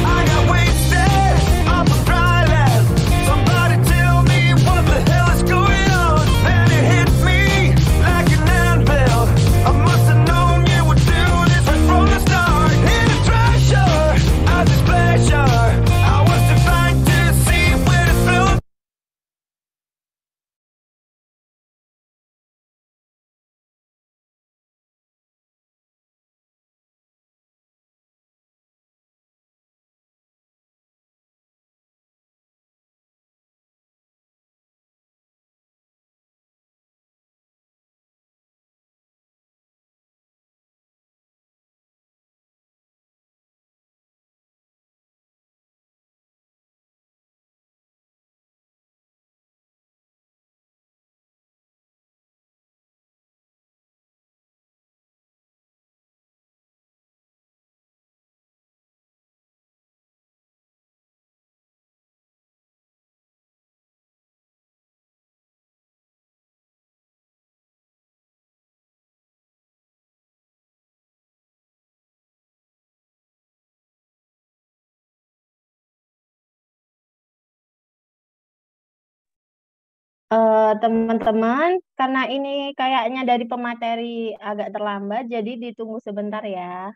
I got wasted off of dry land. Somebody tell me what the hell is going on. And it hit me like an anvil. I must have known you would do this right from the start. In a treasure of this pleasure, I was defined to see where it flew. Teman-teman, karena ini kayaknya dari pemateri agak terlambat, jadi ditunggu sebentar ya.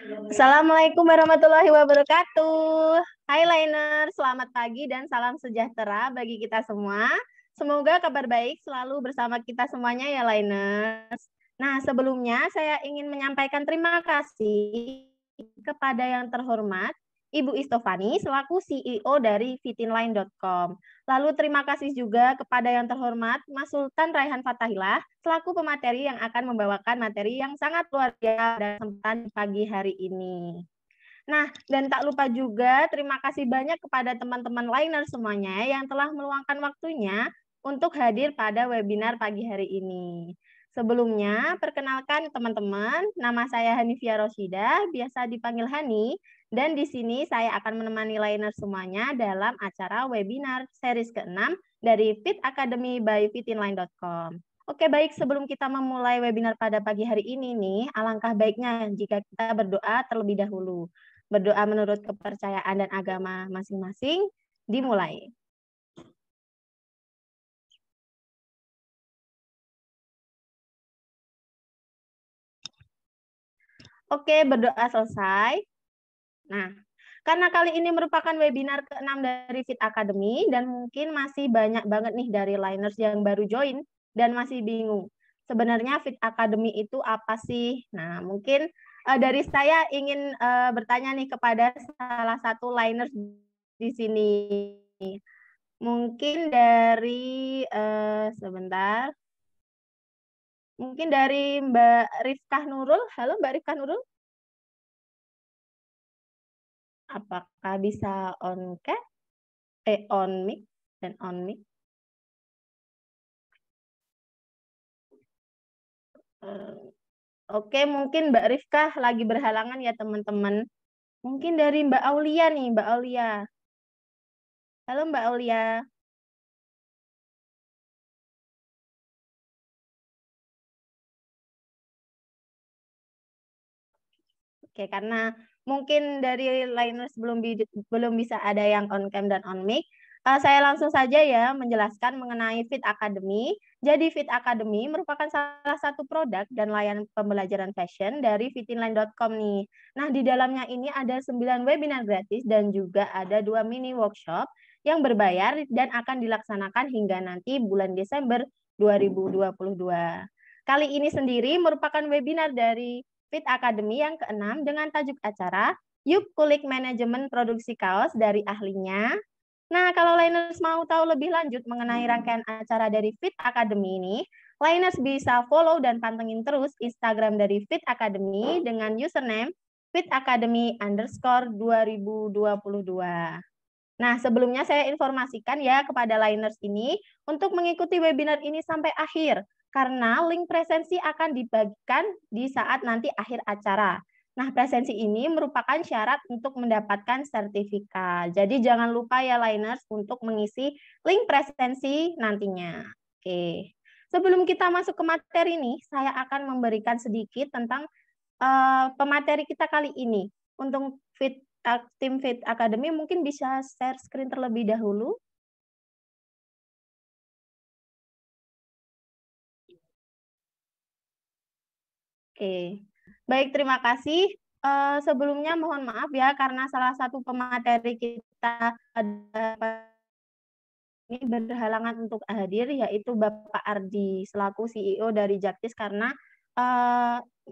Assalamualaikum warahmatullahi wabarakatuh. Hai Liner, selamat pagi dan salam sejahtera bagi kita semua. Semoga kabar baik selalu bersama kita semuanya ya Liners. Nah, sebelumnya saya ingin menyampaikan terima kasih kepada yang terhormat Ibu Istovani selaku CEO dari fitinline.com. Lalu terima kasih juga kepada yang terhormat Mas Sultan Raihan Fatahillah selaku pemateri yang akan membawakan materi yang sangat luar biasa dan kesempatan di pagi hari ini. Nah, dan tak lupa juga terima kasih banyak kepada teman-teman liner semuanya yang telah meluangkan waktunya untuk hadir pada webinar pagi hari ini. Sebelumnya, perkenalkan teman-teman, nama saya Hanifia Roshida, biasa dipanggil Hani, dan di sini saya akan menemani liner semuanya dalam acara webinar series ke-6 dari Fit Academy by fitinline.com. Oke, baik, sebelum kita memulai webinar pada pagi hari ini nih, alangkah baiknya jika kita berdoa terlebih dahulu. Berdoa menurut kepercayaan dan agama masing-masing, dimulai. Oke, berdoa selesai. Nah, karena kali ini merupakan webinar ke-6 dari Fit Academy dan mungkin masih banyak banget nih dari liners yang baru join dan masih bingung. Sebenarnya Fit Academy itu apa sih? Nah, mungkin dari saya ingin bertanya nih kepada salah satu liners di sini. Mungkin dari sebentar. Mungkin dari Mbak Rifkah Nurul. Halo Mbak Rifkah Nurul. Apakah bisa on cam? On mic dan on mic. Oke, mungkin Mbak Rifkah lagi berhalangan ya teman-teman. Mungkin dari Mbak Aulia nih, Mbak Aulia. Halo Mbak Aulia. Oke, karena mungkin dari liners belum bisa ada yang on cam dan on mic, saya langsung saja ya menjelaskan mengenai Fit Academy. Jadi Fit Academy merupakan salah satu produk dan layanan pembelajaran fashion dari fitinline.com nih. Nah, di dalamnya ini ada 9 webinar gratis dan juga ada 2 mini workshop yang berbayar dan akan dilaksanakan hingga nanti bulan Desember 2022. Kali ini sendiri merupakan webinar dari Fit Academy yang ke-6 dengan tajuk acara Yuk Kulik Manajemen Produksi Kaos dari ahlinya. Nah, kalau liners mau tahu lebih lanjut mengenai rangkaian acara dari Fit Academy ini, liners bisa follow dan pantengin terus Instagram dari Fit Academy dengan username fitacademy_2022. Nah, sebelumnya saya informasikan ya kepada liners ini untuk mengikuti webinar ini sampai akhir, karena link presensi akan dibagikan di saat nanti akhir acara. Nah, presensi ini merupakan syarat untuk mendapatkan sertifikat. Jadi jangan lupa ya liners untuk mengisi link presensi nantinya. Oke. Sebelum kita masuk ke materi nih, saya akan memberikan sedikit tentang pemateri kita kali ini. Untuk tim Fit Academy mungkin bisa share screen terlebih dahulu. Oke, baik, terima kasih. Sebelumnya mohon maaf ya karena salah satu pemateri kita ini berhalangan untuk hadir, yaitu Bapak Ardi selaku CEO dari Jaktis karena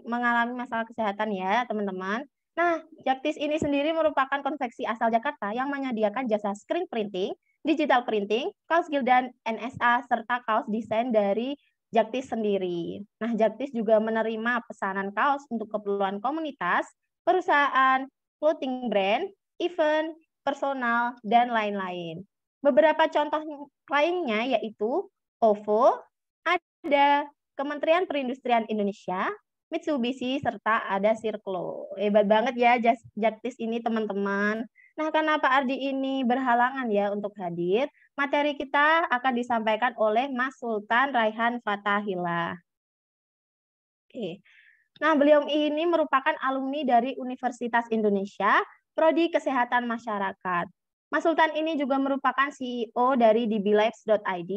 mengalami masalah kesehatan ya teman-teman. Nah, Jaktis ini sendiri merupakan konveksi asal Jakarta yang menyediakan jasa screen printing, digital printing, kaos gildan NSA, serta kaos desain dari Jaktis sendiri. Nah, Jaktis juga menerima pesanan kaos untuk keperluan komunitas, perusahaan, clothing brand, event, personal, dan lain-lain. Beberapa contoh lainnya yaitu OVO, ada Kementerian Perindustrian Indonesia, Mitsubishi, serta ada Circlo. Hebat banget ya Jaktis ini teman-teman. Nah, karena Pak Ardi ini berhalangan ya untuk hadir, materi kita akan disampaikan oleh Mas Sultan Raihan Fatahillah. Oke. Nah, beliau ini merupakan alumni dari Universitas Indonesia, Prodi Kesehatan Masyarakat. Mas Sultan ini juga merupakan CEO dari dblives.id,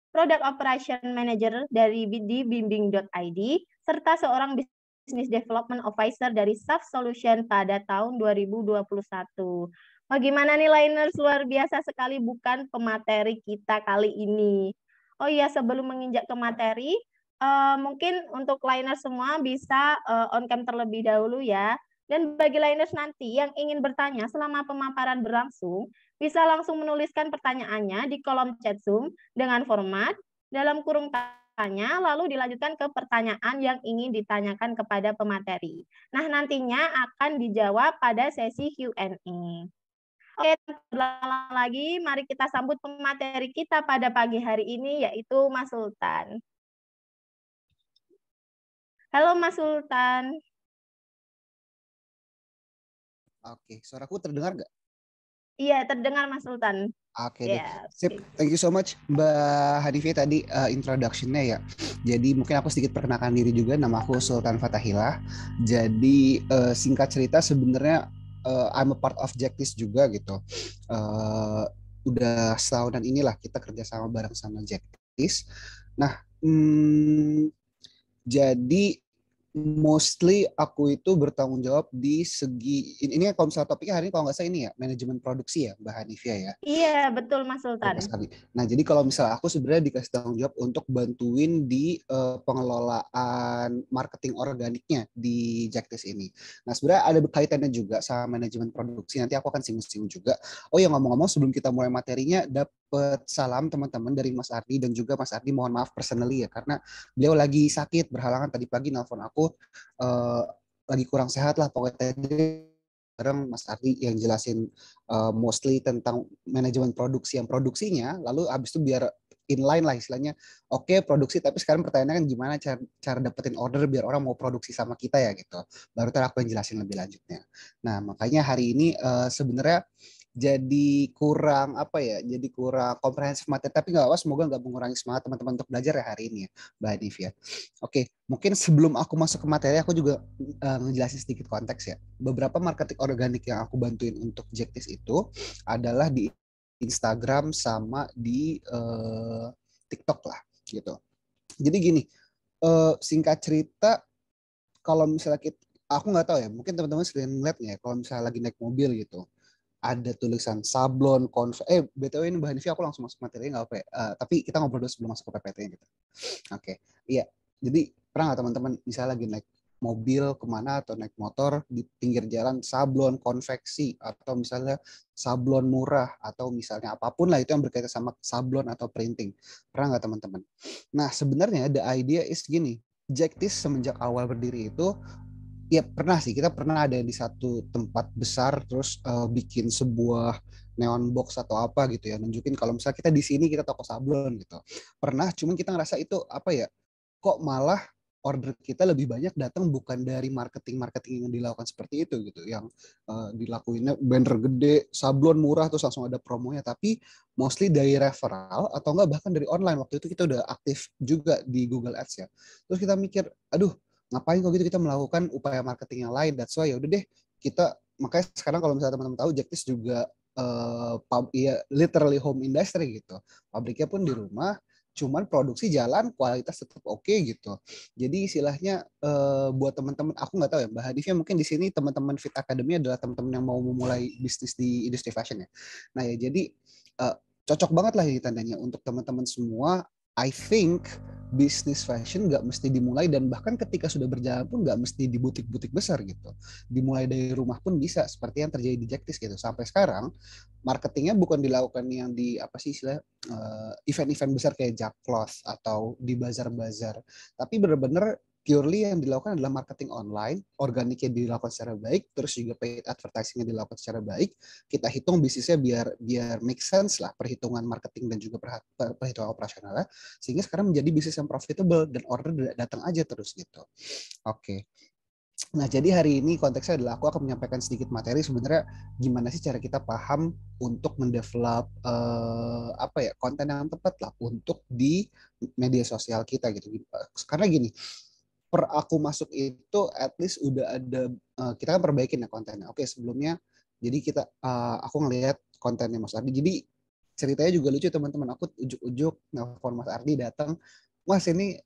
Product Operation Manager dari dbimbing.id, serta seorang Business Development Officer dari SAF Solution pada tahun 2021. Wah, gimana nih Liners? Luar biasa sekali bukan pemateri kita kali ini. Oh iya, sebelum menginjak ke materi, mungkin untuk Liners semua bisa on cam terlebih dahulu ya. Dan bagi Liners nanti yang ingin bertanya selama pemaparan berlangsung, bisa langsung menuliskan pertanyaannya di kolom chat Zoom dengan format dalam kurung tanya, lalu dilanjutkan ke pertanyaan yang ingin ditanyakan kepada pemateri. Nah, nantinya akan dijawab pada sesi Q&A. Oke, tanpa lagi, mari kita sambut pemateri kita pada pagi hari ini, yaitu Mas Sultan. Halo Mas Sultan. Oke, suaraku terdengar nggak? Iya, terdengar Mas Sultan. Oke deh, Ya, sip. Thank you so much Mbak Hanifah tadi introduction-nya ya. Jadi mungkin aku sedikit perkenalkan diri juga, nama aku Sultan Fathahilah. Jadi singkat cerita sebenarnya I'm a part of Jaktis juga gitu. Udah setahunan inilah kita kerjasama bareng sama Jaktis. Nah, jadi mostly aku itu bertanggung jawab di segi ini kalau misalnya topiknya hari ini kalau nggak salah ini ya manajemen produksi ya Mbak Hanifia ya. Iya, betul Mas Sultan. Nah, jadi kalau misalnya aku sebenarnya dikasih tanggung jawab untuk bantuin di pengelolaan marketing organiknya di Jaktis ini. Nah, sebenarnya ada kaitannya juga sama manajemen produksi. Nanti aku akan singgung-singgung juga. Oh ya, ngomong-ngomong sebelum kita mulai materinya, dapat salam teman-teman dari Mas Ardi dan juga Mas Ardi mohon maaf personally ya karena beliau lagi sakit berhalangan tadi pagi nelpon aku lagi kurang sehat lah pokoknya bareng Mas Ardi yang jelasin mostly tentang manajemen produksi yang produksinya, lalu abis itu biar inline lah istilahnya. Oke, produksi, tapi sekarang pertanyaannya kan gimana cara dapetin order biar orang mau produksi sama kita ya gitu. Baru ntar aku yang jelasin lebih lanjutnya. Nah, makanya hari ini sebenarnya jadi kurang apa ya, jadi kurang komprehensif materi, tapi nggak apa, semoga nggak mengurangi semangat teman-teman untuk belajar ya hari ini ya, Mbak Hanif ya. Oke, mungkin sebelum aku masuk ke materi, aku juga ngejelasin sedikit konteks ya. Beberapa marketing organik yang aku bantuin untuk Jaktis itu adalah di Instagram sama di TikTok lah gitu. Jadi gini, singkat cerita, kalau misalnya aku nggak tahu ya, mungkin teman-teman sering ngeliat ya, kalau misalnya lagi naik mobil gitu, ada tulisan sablon, BTW ini Mbak Hanifi aku langsung masuk materinya nggak apa ya? Tapi kita ngobrol dulu sebelum masuk ke PPT-nya gitu. Oke, iya. Jadi pernah nggak teman-teman misalnya lagi naik mobil kemana atau naik motor di pinggir jalan sablon konveksi atau misalnya sablon murah atau misalnya apapun lah itu yang berkaitan sama sablon atau printing. Pernah nggak teman-teman? Nah sebenarnya the idea is gini, Jaktis semenjak awal berdiri itu ya pernah sih, kita pernah ada di satu tempat besar terus bikin sebuah neon box atau apa gitu ya, nunjukin kalau misalnya kita di sini kita toko sablon gitu. Pernah, cuman kita ngerasa itu apa ya, kok malah order kita lebih banyak datang bukan dari marketing yang dilakukan seperti itu gitu, yang dilakuinnya banner gede, sablon murah terus langsung ada promonya, tapi mostly dari referral atau enggak bahkan dari online. Waktu itu kita udah aktif juga di Google Ads ya. Terus kita mikir, aduh ngapain kok gitu kita melakukan upaya marketing yang lain. That's why ya udah deh kita, makanya sekarang kalau misalnya teman-teman tahu Jaktis juga ya literally home industry gitu. Pabriknya pun di rumah, cuman produksi jalan, kualitas tetap oke gitu. Jadi istilahnya buat teman-teman, aku nggak tahu ya Mbak Hadifnya, mungkin di sini teman-teman Fit Academy adalah teman-teman yang mau memulai bisnis di industri fashion ya. Nah ya jadi cocok banget lah ini tandanya untuk teman-teman semua. I think bisnis fashion nggak mesti dimulai, dan bahkan ketika sudah berjalan pun nggak mesti di butik-butik besar gitu. Dimulai dari rumah pun bisa, seperti yang terjadi di Jaktis gitu. Sampai sekarang marketingnya bukan dilakukan yang di apa sih istilah event-event besar kayak Jakcloth atau di bazar-bazar, tapi benar-benar purely yang dilakukan adalah marketing online, organiknya dilakukan secara baik, terus juga paid advertisingnya dilakukan secara baik. Kita hitung bisnisnya biar make sense lah, perhitungan marketing dan juga perhitungan operasionalnya, sehingga sekarang menjadi bisnis yang profitable dan order datang aja terus gitu. Oke. Nah, jadi hari ini konteksnya adalah aku akan menyampaikan sedikit materi sebenarnya gimana sih cara kita paham untuk mendevelop apa ya, konten yang tepat lah untuk di media sosial kita gitu. Karena gini, per aku masuk itu at least udah ada kita kan perbaikin ya kontennya. Oke, sebelumnya jadi kita aku ngelihat kontennya Mas Ardi. Jadi ceritanya juga lucu teman-teman. Aku ujuk-ujuk nelfon Mas Ardi datang. Mas ini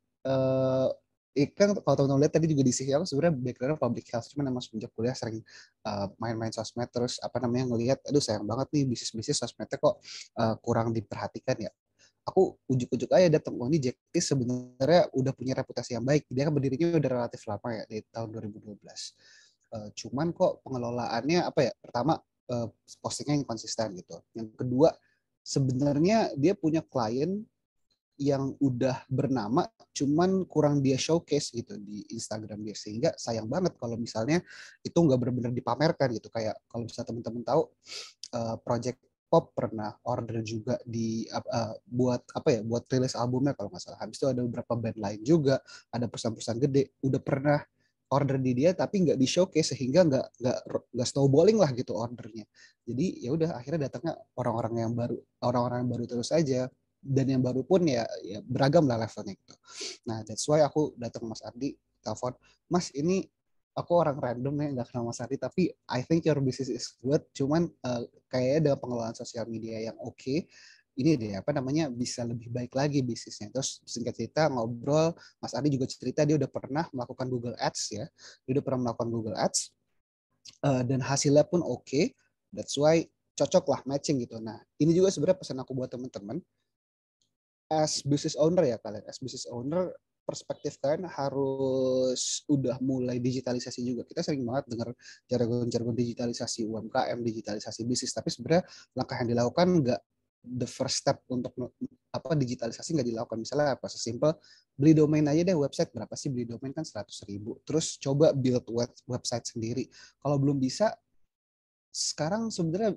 kan kalau teman-teman lihat tadi juga di CV aku sebenarnya background public health, cuman emang semenjak kuliah sering main-main sosmed, terus apa namanya ngelihat, aduh sayang banget nih bisnis sosmednya kok kurang diperhatikan ya. Aku ujuk-ujuk aja datang, oh ini Jacktis sebenarnya udah punya reputasi yang baik, dia kan berdirinya udah relatif lama ya, di tahun 2012. Cuman kok pengelolaannya apa ya, pertama postingnya yang konsisten gitu, yang kedua sebenarnya dia punya klien yang udah bernama, cuman kurang dia showcase gitu di Instagram dia, sehingga sayang banget kalau misalnya itu nggak benar-benar dipamerkan gitu. Kayak kalau misalnya teman-teman tahu Project Pop pernah order juga buat apa ya, buat rilis albumnya kalau nggak salah. Habis itu ada beberapa band lain juga, ada perusahaan-perusahaan gede udah pernah order di dia tapi nggak di showcase, sehingga nggak snowballing lah gitu ordernya. Jadi ya udah akhirnya datangnya orang-orang yang baru terus aja, dan yang baru pun ya beragam lah levelnya gitu. Nah that's why aku datang ke Mas Ardi, telepon, Mas ini aku orang random ya nggak kenal Mas Ardi, tapi I think your business is good, cuman kayaknya dengan pengelolaan sosial media yang oke, ini deh apa namanya bisa lebih baik lagi bisnisnya. Terus singkat cerita ngobrol, Mas Ardi juga cerita dia udah pernah melakukan Google Ads ya, dia udah pernah melakukan Google Ads dan hasilnya pun oke. That's why cocok lah matching gitu. Nah ini juga sebenarnya pesan aku buat teman-teman, as business owner ya kalian, as business owner perspektif kalian harus udah mulai digitalisasi juga. Kita sering banget dengar jargon-jargon digitalisasi UMKM, digitalisasi bisnis, tapi sebenarnya langkah yang dilakukan nggak, the first step untuk apa digitalisasi nggak dilakukan. Misalnya apa, sesimpel beli domain aja deh, website berapa sih beli domain kan 100.000, terus coba build website sendiri. Kalau belum bisa, sekarang sebenarnya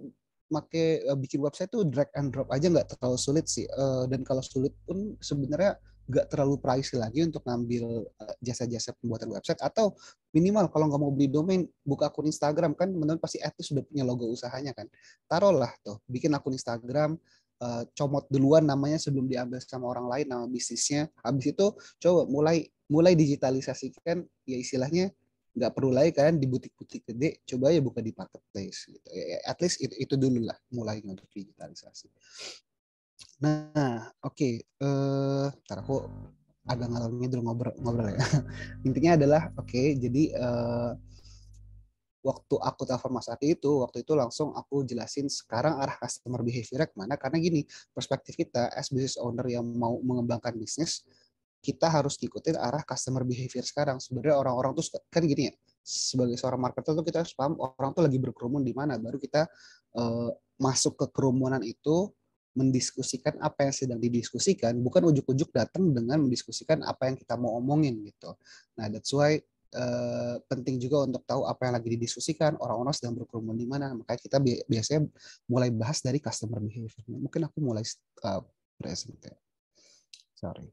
bikin website tuh drag and drop aja, nggak terlalu sulit sih. Dan kalau sulit pun sebenarnya nggak terlalu pricey lagi untuk ngambil jasa-jasa pembuatan website. Atau minimal kalau nggak mau beli domain, buka akun Instagram, kan teman-teman pasti at sudah punya logo usahanya kan. Taruhlah tuh, bikin akun Instagram, comot duluan namanya sebelum diambil sama orang lain nama bisnisnya. Habis itu coba mulai digitalisasikan ya, istilahnya nggak perlu lagi kan di butik-butik gede, coba ya buka di marketplace gitu ya, at least itu dulu lah mulainya untuk digitalisasi. Nah oke, ntar aku agak ngalor ngidul ngobrol ya. Intinya adalah oke, jadi waktu aku telepon Mas Adi itu, waktu itu langsung aku jelasin sekarang arah customer behavior kemana, karena gini, perspektif kita as business owner yang mau mengembangkan bisnis, kita harus ngikutin arah customer behavior sekarang. Sebenarnya orang-orang tuh kan gini ya, sebagai seorang marketer tuh kita harus paham orang tuh lagi berkerumun di mana, baru kita masuk ke kerumunan itu, mendiskusikan apa yang sedang didiskusikan, bukan ujuk-ujuk datang dengan mendiskusikan apa yang kita mau omongin gitu. Nah that's why penting juga untuk tahu apa yang lagi didiskusikan, orang-orang sedang berkerumun di mana. Makanya kita biasanya mulai bahas dari customer behavior. Mungkin aku mulai present ya. Sorry.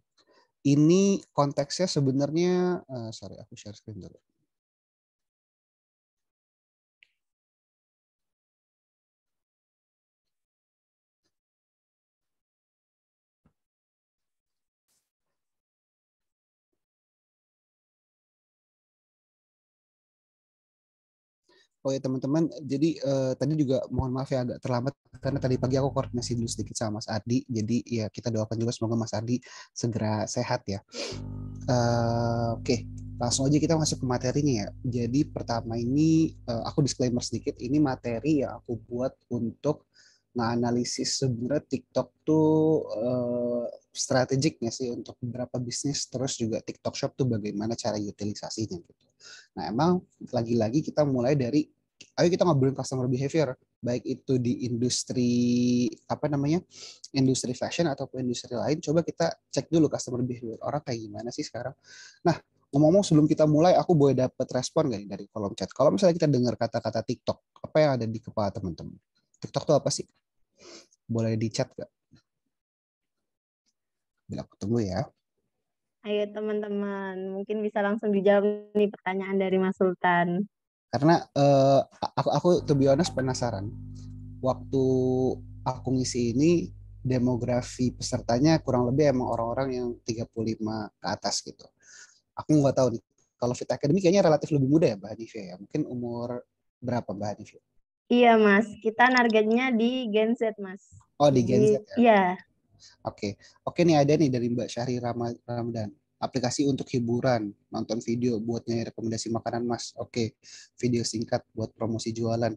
Ini konteksnya sebenarnya, sorry aku share screen dulu. Oh ya teman-teman, jadi tadi juga mohon maaf ya agak terlambat karena tadi pagi aku koordinasi dulu sedikit sama Mas Ardi. Jadi ya kita doakan juga semoga Mas Ardi segera sehat ya. Oke, langsung aja kita masuk ke materinya ya. Jadi pertama ini aku disclaimer sedikit, ini materi yang aku buat untuk nganalisis sebenarnya TikTok tuh strategiknya sih untuk beberapa bisnis, terus juga TikTok Shop tuh bagaimana cara utilisasinya gitu. Nah emang lagi-lagi kita mulai dari, ayo kita ngobrolin customer behavior, baik itu di industri apa namanya, industri fashion ataupun industri lain. Coba kita cek dulu customer behavior orang kayak gimana sih sekarang. Nah ngomong-ngomong sebelum kita mulai, aku boleh dapat respon gak nih dari kolom chat? Kalau misalnya kita dengar kata-kata TikTok, apa yang ada di kepala teman-teman? TikTok itu apa sih? Boleh di chat gak? Bila aku tunggu ya. Ayo teman-teman, mungkin bisa langsung dijawab nih pertanyaan dari Mas Sultan. Karena aku to be honest penasaran. Waktu aku ngisi ini, demografi pesertanya kurang lebih emang orang-orang yang 35 ke atas gitu. Aku nggak tahu nih, kalau Fit Academy kayaknya relatif lebih muda ya Mbak Hanifia ya. Mungkin umur berapa Mbak Hanifia? Iya Mas, kita targetnya di Gen Z Mas. Oh di Gen Z Jadi ya. iya, Oke nih ada nih dari Mbak Syahri Ramadan. aplikasi untuk hiburan, nonton video buat nyari rekomendasi makanan Mas. Oke. Video singkat buat promosi jualan.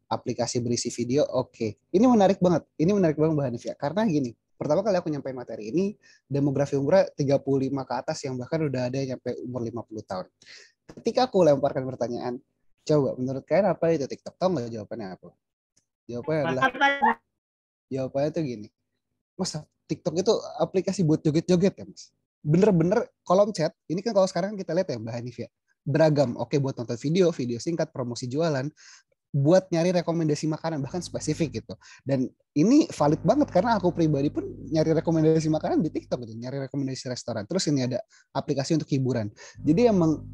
Aplikasi berisi video, oke. Ini menarik banget. Ini menarik banget Mbak Hanif ya. Karena gini, pertama kali aku nyampein materi ini, demografi umurnya 35 ke atas yang bahkan udah ada yang nyampe umur 50 tahun. Ketika aku lemparkan pertanyaan, coba menurut kalian apa itu TikTok? Tahu nggak jawabannya apa? Jawabannya adalah, jawabannya tuh gini. Mas, TikTok itu aplikasi buat joget-joget ya Mas? Bener-bener kolom chat, ini kan kalau sekarang kita lihat ya Mbak Hanif ya, beragam. Oke, buat nonton video, video singkat, promosi jualan, buat nyari rekomendasi makanan bahkan spesifik gitu. Dan ini valid banget karena aku pribadi pun nyari rekomendasi makanan di TikTok gitu, nyari rekomendasi restoran. Terus ini ada aplikasi untuk hiburan. Jadi emang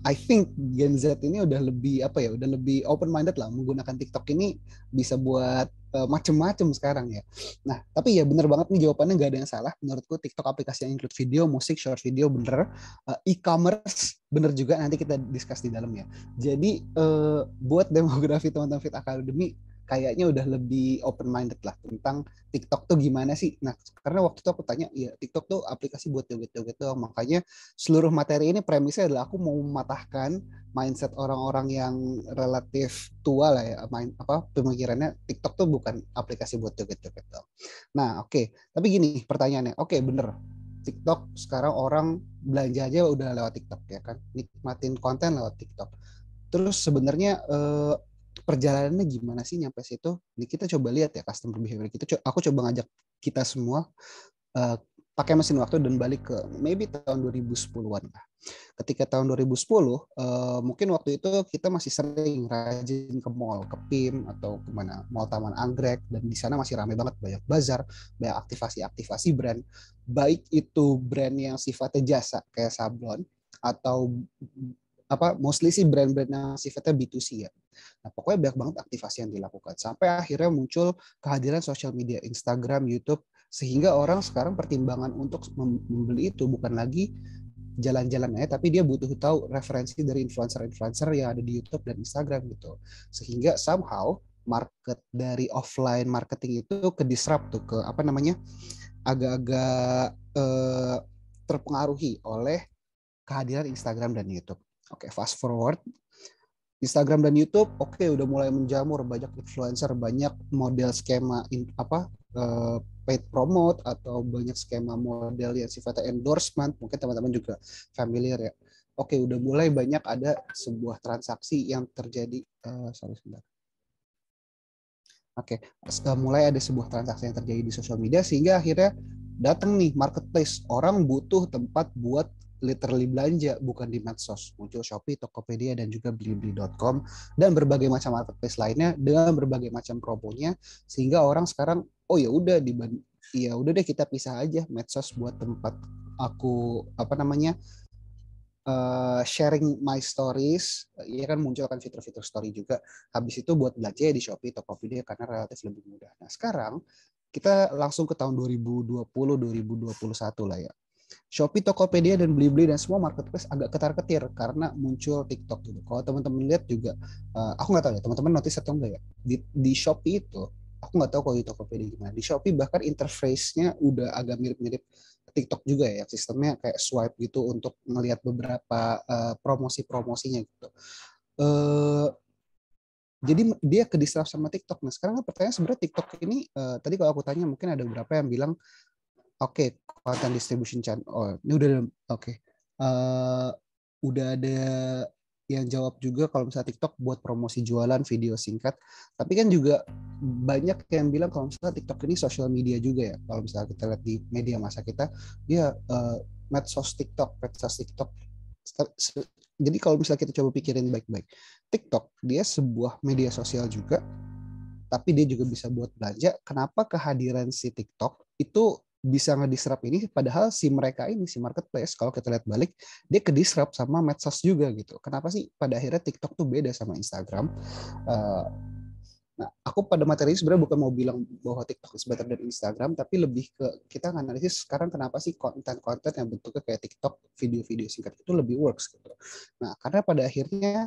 I think Gen Z ini udah lebih apa ya, udah lebih open minded lah menggunakan TikTok ini bisa buat macem-macem sekarang ya. Nah, tapi ya bener banget nih jawabannya nggak ada yang salah. Menurutku TikTok aplikasi yang include video, musik, short video bener. E-commerce bener juga, nanti kita discuss di dalam ya. Jadi buat demografi teman-teman Fit Academy kayaknya udah lebih open minded lah tentang TikTok tuh gimana sih. Nah, karena waktu itu aku tanya, ya TikTok tuh aplikasi buat joget-joget doang. Makanya seluruh materi ini premisnya adalah aku mau mematahkan mindset orang-orang yang relatif tua lah ya, pemikirannya TikTok tuh bukan aplikasi buat joget-joget doang. Nah, oke. Tapi gini pertanyaannya. Oke, bener. TikTok sekarang orang belanja aja udah lewat TikTok ya kan, nikmatin konten lewat TikTok. Terus sebenarnya perjalanannya gimana sih nyampe situ? Ini kita coba lihat ya customer behavior kita. Aku coba ngajak kita semua pakai mesin waktu dan balik ke maybe tahun 2010-an lah. Ketika tahun 2010, mungkin waktu itu kita masih sering rajin ke mall, ke PIM atau kemana, Mall Taman Anggrek, dan di sana masih ramai banget, banyak bazar, banyak aktivasi-aktivasi brand, baik itu brand yang sifatnya jasa kayak sablon atau mostly sih brand-brand yang sifatnya B2C ya. Nah, pokoknya banyak banget aktivasi yang dilakukan sampai akhirnya muncul kehadiran sosial media, Instagram, YouTube, sehingga orang sekarang pertimbangan untuk membeli itu bukan lagi jalan-jalan aja, tapi dia butuh tahu referensi dari influencer-influencer yang ada di YouTube dan Instagram gitu. Sehingga somehow market dari offline marketing itu ke-disrupt tuh, ke agak-agak terpengaruhi oleh kehadiran Instagram dan YouTube. Oke, fast forward, Instagram dan YouTube, udah mulai menjamur, banyak influencer, banyak model skema paid promote atau banyak skema model yang sifatnya endorsement, mungkin teman-teman juga familiar ya. Oke, udah mulai banyak ada sebuah transaksi yang terjadi, mulai ada sebuah transaksi yang terjadi di sosial media sehingga akhirnya datang nih marketplace, orang butuh tempat buat literally belanja, bukan di medsos. Muncul Shopee, Tokopedia, dan juga Blibli.com dan berbagai macam marketplace lainnya dengan berbagai macam promonya, sehingga orang sekarang ya udah deh kita pisah aja medsos buat tempat aku sharing my stories, ya kan muncul kan fitur-fitur story juga. Habis itu buat belanja di Shopee, Tokopedia karena relatif lebih mudah. Nah, sekarang kita langsung ke tahun 2020 2021 lah ya. Shopee, Tokopedia, dan Blibli dan semua marketplace agak ketar-ketir karena muncul TikTok gitu. Kalau teman-teman lihat juga, aku nggak tahu ya teman-teman notice atau enggak ya, di Shopee itu, aku nggak tahu kalau di Tokopedia gimana. Di Shopee bahkan interface-nya udah agak mirip-mirip TikTok juga ya, sistemnya kayak swipe gitu untuk melihat beberapa promosi-promosinya gitu. Jadi dia ke-disrupt sama TikTok. Nah sekarang pertanyaan sebenarnya TikTok ini, tadi kalau aku tanya mungkin ada beberapa yang bilang, content distribution channel. Ini udah udah ada yang jawab juga kalau misalnya TikTok buat promosi jualan video singkat. Tapi kan juga banyak yang bilang kalau misalnya TikTok ini social media juga ya. Kalau misalnya kita lihat di media masa kita, dia medsos TikTok. Jadi kalau misalnya kita coba pikirin baik-baik, TikTok dia sebuah media sosial juga, tapi dia juga bisa buat belanja. Kenapa kehadiran si TikTok itu bisa nge-disrupt ini, padahal si mereka ini, si marketplace, kalau kita lihat balik, dia ke-disrupt sama medsos juga gitu. Kenapa sih pada akhirnya TikTok tuh beda sama Instagram? Nah, aku pada materi ini sebenarnya bukan mau bilang bahwa TikTok is better dari Instagram, tapi lebih ke kita nganalisis sekarang kenapa sih konten-konten yang bentuknya kayak TikTok, video-video singkat itu lebih works gitu. Nah, karena pada akhirnya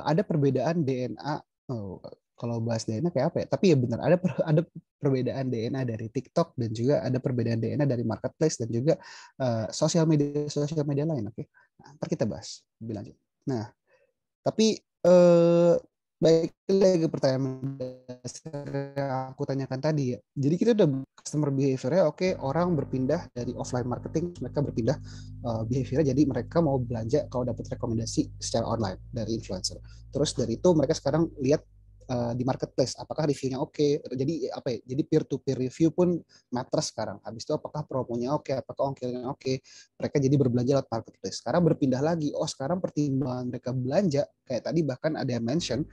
ada perbedaan DNA kalau bahas DNA kayak apa ya? Tapi ya benar ada perbedaan DNA dari TikTok dan juga ada perbedaan DNA dari marketplace dan juga sosial media lain. Oke, nah, ntar kita bahas lebih lanjut. Nah, tapi baik lagi pertanyaan dasar yang aku tanyakan tadi ya. Jadi kita udah customer behavior-nya oke, orang berpindah dari offline marketing, mereka berpindah behavior-nya jadi mereka mau belanja kalau dapat rekomendasi secara online dari influencer. Terus dari itu mereka sekarang lihat di marketplace apakah reviewnya oke. Jadi apa ya? Jadi peer to peer review pun matter sekarang. Habis itu apakah promonya oke, apakah ongkirnya oke. Mereka jadi berbelanja lewat marketplace. Sekarang berpindah lagi. Oh, sekarang pertimbangan mereka belanja kayak tadi bahkan ada yang mention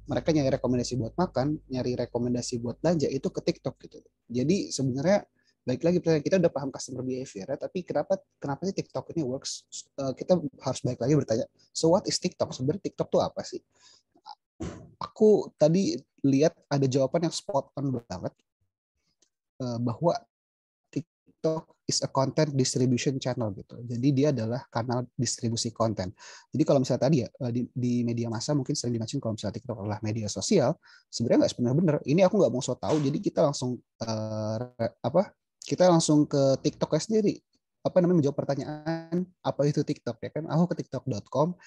mereka nyari rekomendasi buat makan, nyari rekomendasi buat belanja itu ke TikTok gitu. Jadi sebenarnya baik lagi kita udah paham customer behavior ya, tapi kenapa sih TikTok ini works? Kita harus balik lagi bertanya, so what is TikTok? Sebenarnya TikTok tuh apa sih? Aku tadi lihat ada jawaban yang spot on banget bahwa TikTok is a content distribution channel gitu. Jadi dia adalah kanal distribusi konten. Jadi kalau misalnya tadi ya di media massa mungkin sering dimention kalau misalnya TikTok adalah media sosial, sebenarnya nggak sebenarnya benar. Ini aku nggak mau so tahu. Jadi kita langsung kita langsung ke TikToknya sendiri. Apa namanya menjawab pertanyaan apa itu TikTok ya kan? Aku ke tiktok.com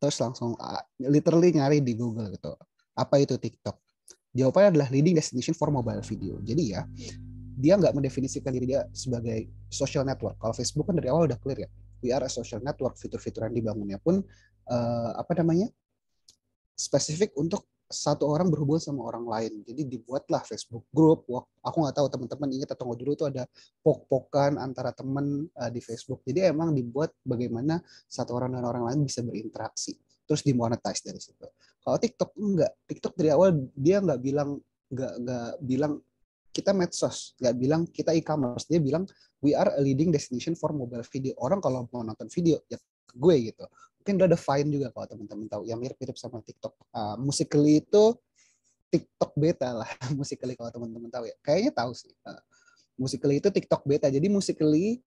terus langsung literally nyari di Google gitu. Apa itu TikTok? Jawabannya adalah leading destination for mobile video. Jadi ya, dia nggak mendefinisikan diri dia sebagai social network. Kalau Facebook kan dari awal udah clear ya. We are a social network. Fitur-fitur yang dibangunnya pun spesifik untuk satu orang berhubungan sama orang lain. Jadi dibuatlah Facebook group. Aku nggak tahu teman-teman ingat atau nggak, dulu itu ada pok-pokan antara teman di Facebook. Jadi emang dibuat bagaimana satu orang dan orang lain bisa berinteraksi. Terus dimonetize dari situ. Kalau TikTok enggak. TikTok dari awal dia nggak bilang kita medsos, nggak bilang kita e-commerce. Dia bilang we are a leading destination for mobile video. Orang kalau mau nonton video ya ke gue gitu. Mungkin udah ada Vine juga kalau teman-teman tahu, yang mirip-mirip sama TikTok. Musical.ly itu TikTok beta lah. Musical.ly kalau teman-teman tahu ya. Kayaknya tahu sih. Musical.ly itu TikTok beta. Jadi Musical.ly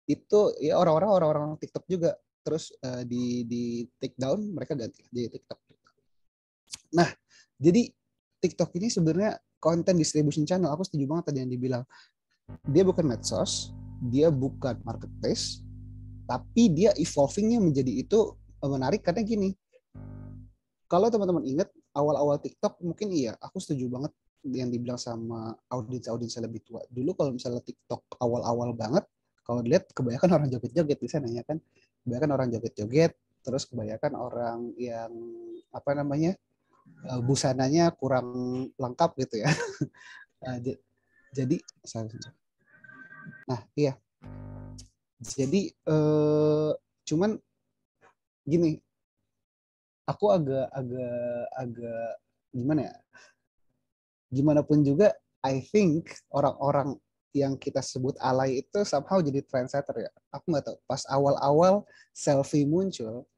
itu ya orang-orang TikTok juga. Terus di take down mereka ganti jadi TikTok. Nah, jadi TikTok ini sebenarnya content distribution channel. Aku setuju banget tadi yang dibilang. Dia bukan medsos, dia bukan marketplace, tapi dia evolvingnya menjadi itu menarik karena gini. Kalau teman-teman ingat awal-awal TikTok mungkin iya, aku setuju banget yang dibilang sama audiens yang lebih tua. Dulu kalau misalnya TikTok awal-awal banget, kalau dilihat kebanyakan orang joget-joget di sana ya kan. Kebanyakan orang joget-joget, terus kebanyakan orang yang apa namanya? Busananya kurang lengkap gitu ya. Jadi nah iya. Jadi cuman gini, aku agak gimana ya? Gimana pun juga, I think orang-orang yang kita sebut alay itu somehow jadi trendsetter ya. Aku nggak tahu. Pas awal-awal selfie muncul,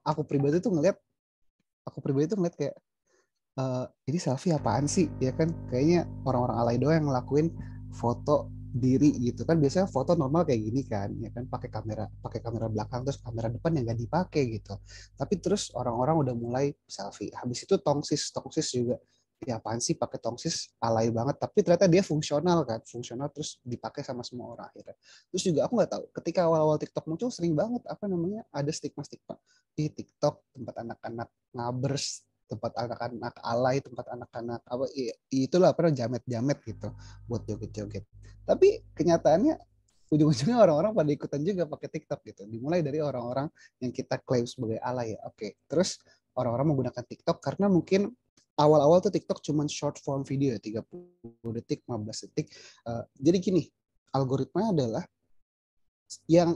aku pribadi tuh ngeliat kayak ini selfie apaan sih? Ya kan kayaknya orang-orang alay doang yang ngelakuin foto diri gitu kan. Biasanya foto normal kayak gini kan, ya kan pakai kamera belakang terus kamera depan yang nggak dipakai gitu. Tapi terus orang-orang udah mulai selfie. Habis itu tongsis juga. Ya apaan sih pakai tongsis, alay banget. Tapi ternyata dia fungsional terus dipakai sama semua orang akhirnya. Terus juga aku nggak tahu, ketika awal-awal TikTok muncul sering banget apa namanya ada stigma di TikTok tempat anak-anak ngabers, tempat anak-anak alay, tempat anak-anak apa itulah apa jamet-jamet gitu buat joget-joget. Tapi kenyataannya ujung-ujungnya orang-orang pada ikutan juga pakai TikTok gitu. Dimulai dari orang-orang yang kita klaim sebagai alay ya. Oke. Terus orang-orang menggunakan TikTok karena mungkin awal-awal tuh TikTok cuma short form video 30 detik, 15 detik. Jadi gini, algoritma adalah yang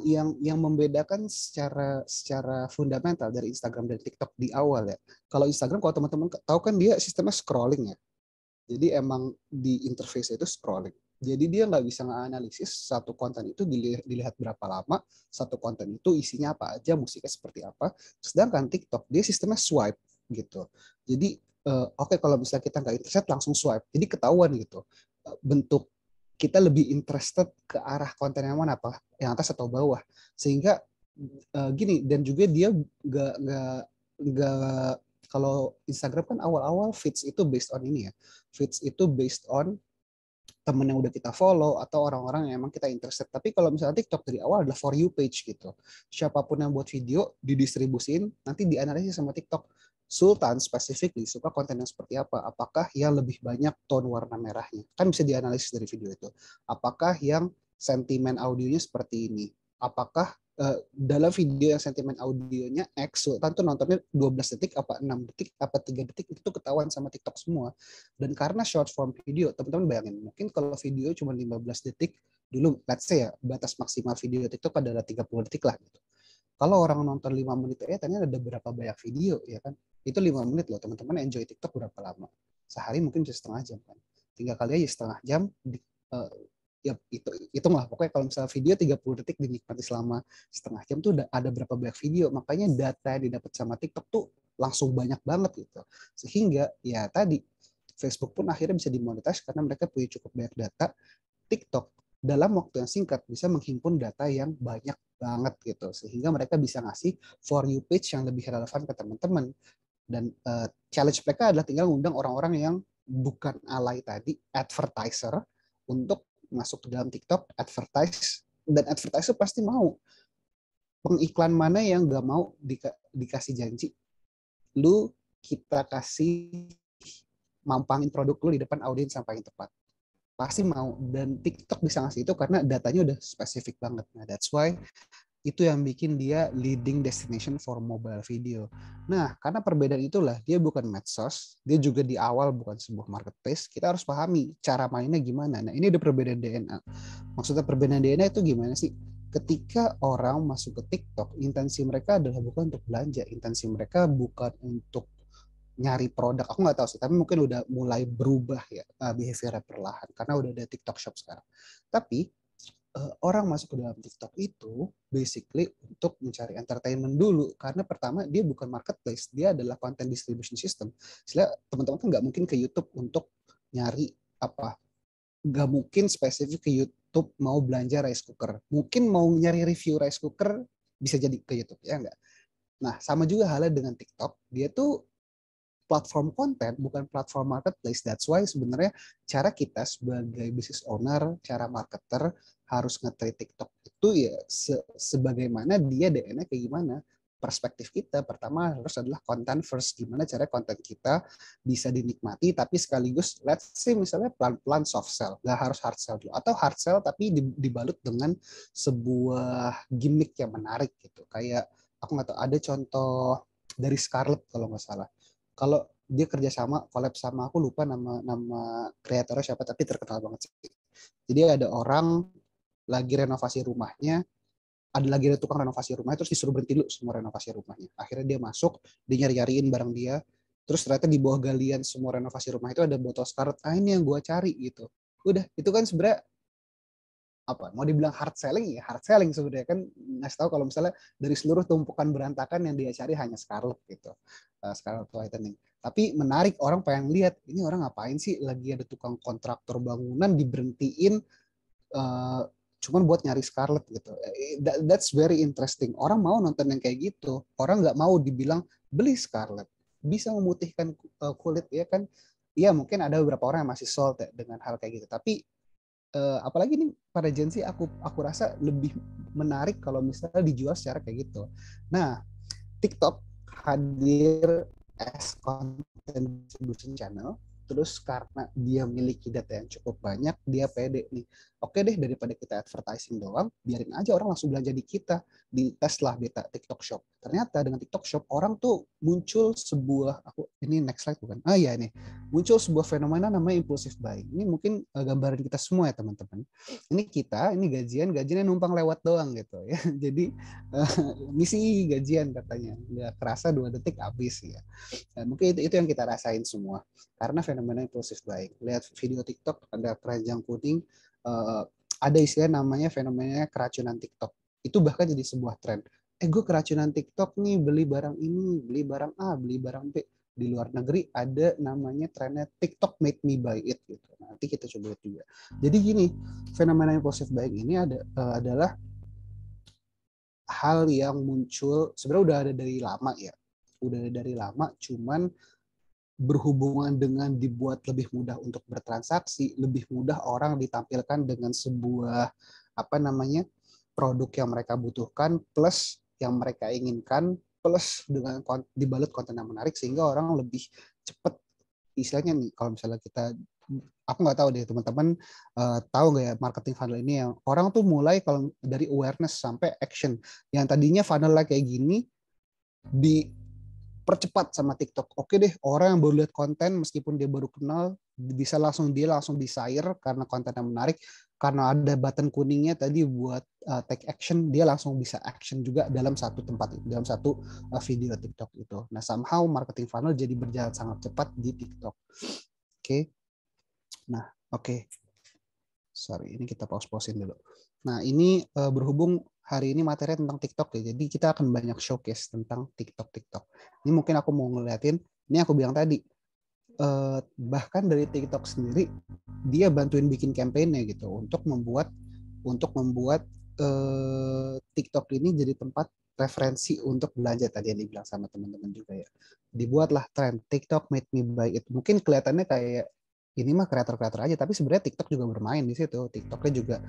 membedakan secara fundamental dari Instagram dan TikTok di awal ya. Kalau Instagram kalau teman-teman tahu kan dia sistemnya scrolling ya. Jadi emang di interface itu scrolling. Jadi dia nggak bisa nganalisis satu konten itu dilihat berapa lama, satu konten itu isinya apa aja, musiknya seperti apa. Sedangkan TikTok dia sistemnya swipe gitu. Jadi oke, kalau misalnya kita nggak interested langsung swipe. Jadi ketahuan gitu bentuk kita lebih interested ke arah konten yang mana, apa yang atas atau bawah, sehingga gini. Dan juga dia nggak Kalau Instagram kan awal-awal feeds itu based on ini ya. Feeds itu based on temen yang udah kita follow atau orang-orang yang emang kita interested. Tapi kalau misalnya TikTok dari awal adalah for you page gitu. Siapapun yang buat video didistribusin, nanti dianalisis sama TikTok. Sultan specifically suka konten yang seperti apa? Apakah yang lebih banyak tone warna merahnya? Kan bisa dianalisis dari video itu. Apakah yang sentimen audionya seperti ini? Apakah dalam video yang sentimen audionya X, Sultan tuh nontonnya 12 detik, apa 6 detik, apa 3 detik, itu ketahuan sama TikTok semua. Dan karena short form video, teman-teman bayangin, mungkin kalau video cuma 15 detik, dulu let's say ya, batas maksimal video TikTok adalah 30 detik lah gitu. Kalau orang nonton 5 menit, ternyata ada berapa banyak video, ya kan? Itu 5 menit loh, teman-teman enjoy TikTok berapa lama? Sehari mungkin bisa setengah jam kan? 3 kali aja setengah jam, ya hitunglah pokoknya kalau misalnya video 30 detik dinikmati selama setengah jam tuh ada berapa banyak video, makanya data yang didapat sama TikTok tuh langsung banyak banget gitu, sehingga ya tadi Facebook pun akhirnya bisa dimonetize karena mereka punya cukup banyak data. TikTok dalam waktu yang singkat bisa menghimpun data yang banyak banget gitu, sehingga mereka bisa ngasih for you page yang lebih relevan ke teman-teman. Dan challenge mereka adalah tinggal ngundang orang-orang yang bukan alay tadi, advertiser, untuk masuk ke dalam TikTok, advertise, dan advertiser pasti mau. Pengiklan mana yang gak mau dikasih janji, lu kita kasih mampangin produk lu di depan audiens yang paling tepat, pasti mau. Dan TikTok bisa ngasih itu karena datanya udah spesifik banget. Nah, that's why itu yang bikin dia leading destination for mobile video. Nah, karena perbedaan itulah, dia bukan medsos, dia juga di awal bukan sebuah marketplace. Kita harus pahami cara mainnya gimana. Nah, ini ada perbedaan DNA. Maksudnya perbedaan DNA itu gimana sih? Ketika orang masuk ke TikTok, intensi mereka adalah bukan untuk belanja, intensi mereka bukan untuk nyari produk. Aku nggak tahu sih, tapi mungkin udah mulai berubah ya behavior perlahan karena udah ada TikTok Shop sekarang. Tapi orang masuk ke dalam TikTok itu basically untuk mencari entertainment dulu, karena pertama dia bukan marketplace, dia adalah content distribution system. Istilah teman-teman kan nggak mungkin ke YouTube untuk nyari apa, nggak mungkin spesifik ke YouTube mau belanja rice cooker, mungkin mau nyari review rice cooker bisa jadi ke YouTube ya nggak. Nah sama juga halnya dengan TikTok, dia tuh platform konten, bukan platform marketplace. That's why sebenarnya cara kita sebagai business owner, cara marketer harus nge-treat TikTok itu ya sebagaimana dia DNA kayak gimana. Perspektif kita pertama harus adalah content first. Gimana cara konten kita bisa dinikmati, tapi sekaligus let's say misalnya pelan-pelan soft sell. Gak harus hard sell dulu. Atau hard sell tapi dibalut dengan sebuah gimmick yang menarik gitu. Kayak aku nggak tahu, ada contoh dari Scarlett kalau nggak salah. Kalau dia kerjasama, collab sama, aku lupa nama kreatornya siapa, tapi terkenal banget sih. Jadi ada orang lagi renovasi rumahnya, ada tukang renovasi rumahnya, terus disuruh berhenti dulu semua renovasi rumahnya. Akhirnya dia masuk, dia nyari-nyariin barang dia, terus ternyata di bawah galian semua renovasi rumah itu ada botol Scarlett. Ah ini yang gue cari gitu. Udah, itu kan sebenarnya apa, mau dibilang hard selling ya hard selling sebenarnya, kan ngasih tahu kalau misalnya dari seluruh tumpukan berantakan yang dia cari hanya Scarlett gitu, Scarlett whitening. Tapi menarik, orang pengen lihat ini orang ngapain sih, lagi ada tukang kontraktor bangunan diberhentiin cuman buat nyari Scarlett gitu. That's very interesting. Orang mau nonton yang kayak gitu. Orang nggak mau dibilang beli Scarlett, bisa memutihkan kulit ya kan. Iya mungkin ada beberapa orang yang masih sold ya dengan hal kayak gitu, tapi apalagi nih pada Gen Z, aku rasa lebih menarik kalau misalnya dijual secara kayak gitu. Nah, TikTok hadir as content distribution channel, terus karena dia memiliki data yang cukup banyak, dia pede nih. Oke deh, daripada kita advertising doang, biarin aja orang langsung belanja di kita. Di tes lah beta TikTok Shop. Ternyata dengan TikTok Shop orang tuh muncul sebuah, ini next slide bukan? Ah iya nih, muncul sebuah fenomena namanya impulsive buying. Ini mungkin gambaran kita semua ya teman-teman. Ini gajiannya numpang lewat doang gitu ya. Jadi misi gajian katanya, nggak kerasa 2 detik habis ya. Mungkin itu yang kita rasain semua karena fenomena impulsive buying. Lihat video TikTok ada keranjang kuning, ada istilah namanya fenomena keracunan TikTok. Itu bahkan jadi sebuah tren. Gue keracunan TikTok nih, beli barang ini, beli barang A, beli barang B. Di luar negeri ada namanya trennya TikTok made me buy it gitu. Nanti kita coba lihat juga. Jadi gini, fenomena impulsive buying ini adalah hal yang muncul sebenarnya udah ada dari lama ya. udah dari lama, cuman berhubungan dengan dibuat lebih mudah untuk bertransaksi, lebih mudah orang ditampilkan dengan sebuah produk yang mereka butuhkan plus yang mereka inginkan plus dengan dibalut konten yang menarik sehingga orang lebih cepat istilahnya nih kalau misalnya kita aku nggak tahu deh teman-teman tahu nggak ya marketing funnel ini yang orang tuh mulai kalau dari awareness sampai action yang tadinya funnel kayak gini dipercepat sama TikTok. Oke deh, orang yang baru lihat konten meskipun dia baru kenal bisa langsung desire karena kontennya menarik, karena ada button kuningnya tadi buat take action, dia langsung bisa action juga dalam satu tempat itu, dalam satu video TikTok itu. Nah, somehow marketing funnel jadi berjalan sangat cepat di TikTok. Oke. Nah, oke. Sorry, ini kita pause-pausein dulu. Nah, ini berhubung hari ini materi tentang TikTok ya, jadi kita akan banyak showcase tentang TikTok. Ini mungkin aku mau ngeliatin, ini aku bilang tadi, bahkan dari TikTok sendiri, dia bantuin bikin campaign-nya gitu, untuk membuat TikTok ini jadi tempat referensi untuk belanja tadi yang dibilang sama teman-teman juga ya. Dibuatlah tren TikTok made me buy it. Mungkin kelihatannya kayak ini mah kreator-kreator aja, tapi sebenarnya TikTok juga bermain di situ. TikToknya juga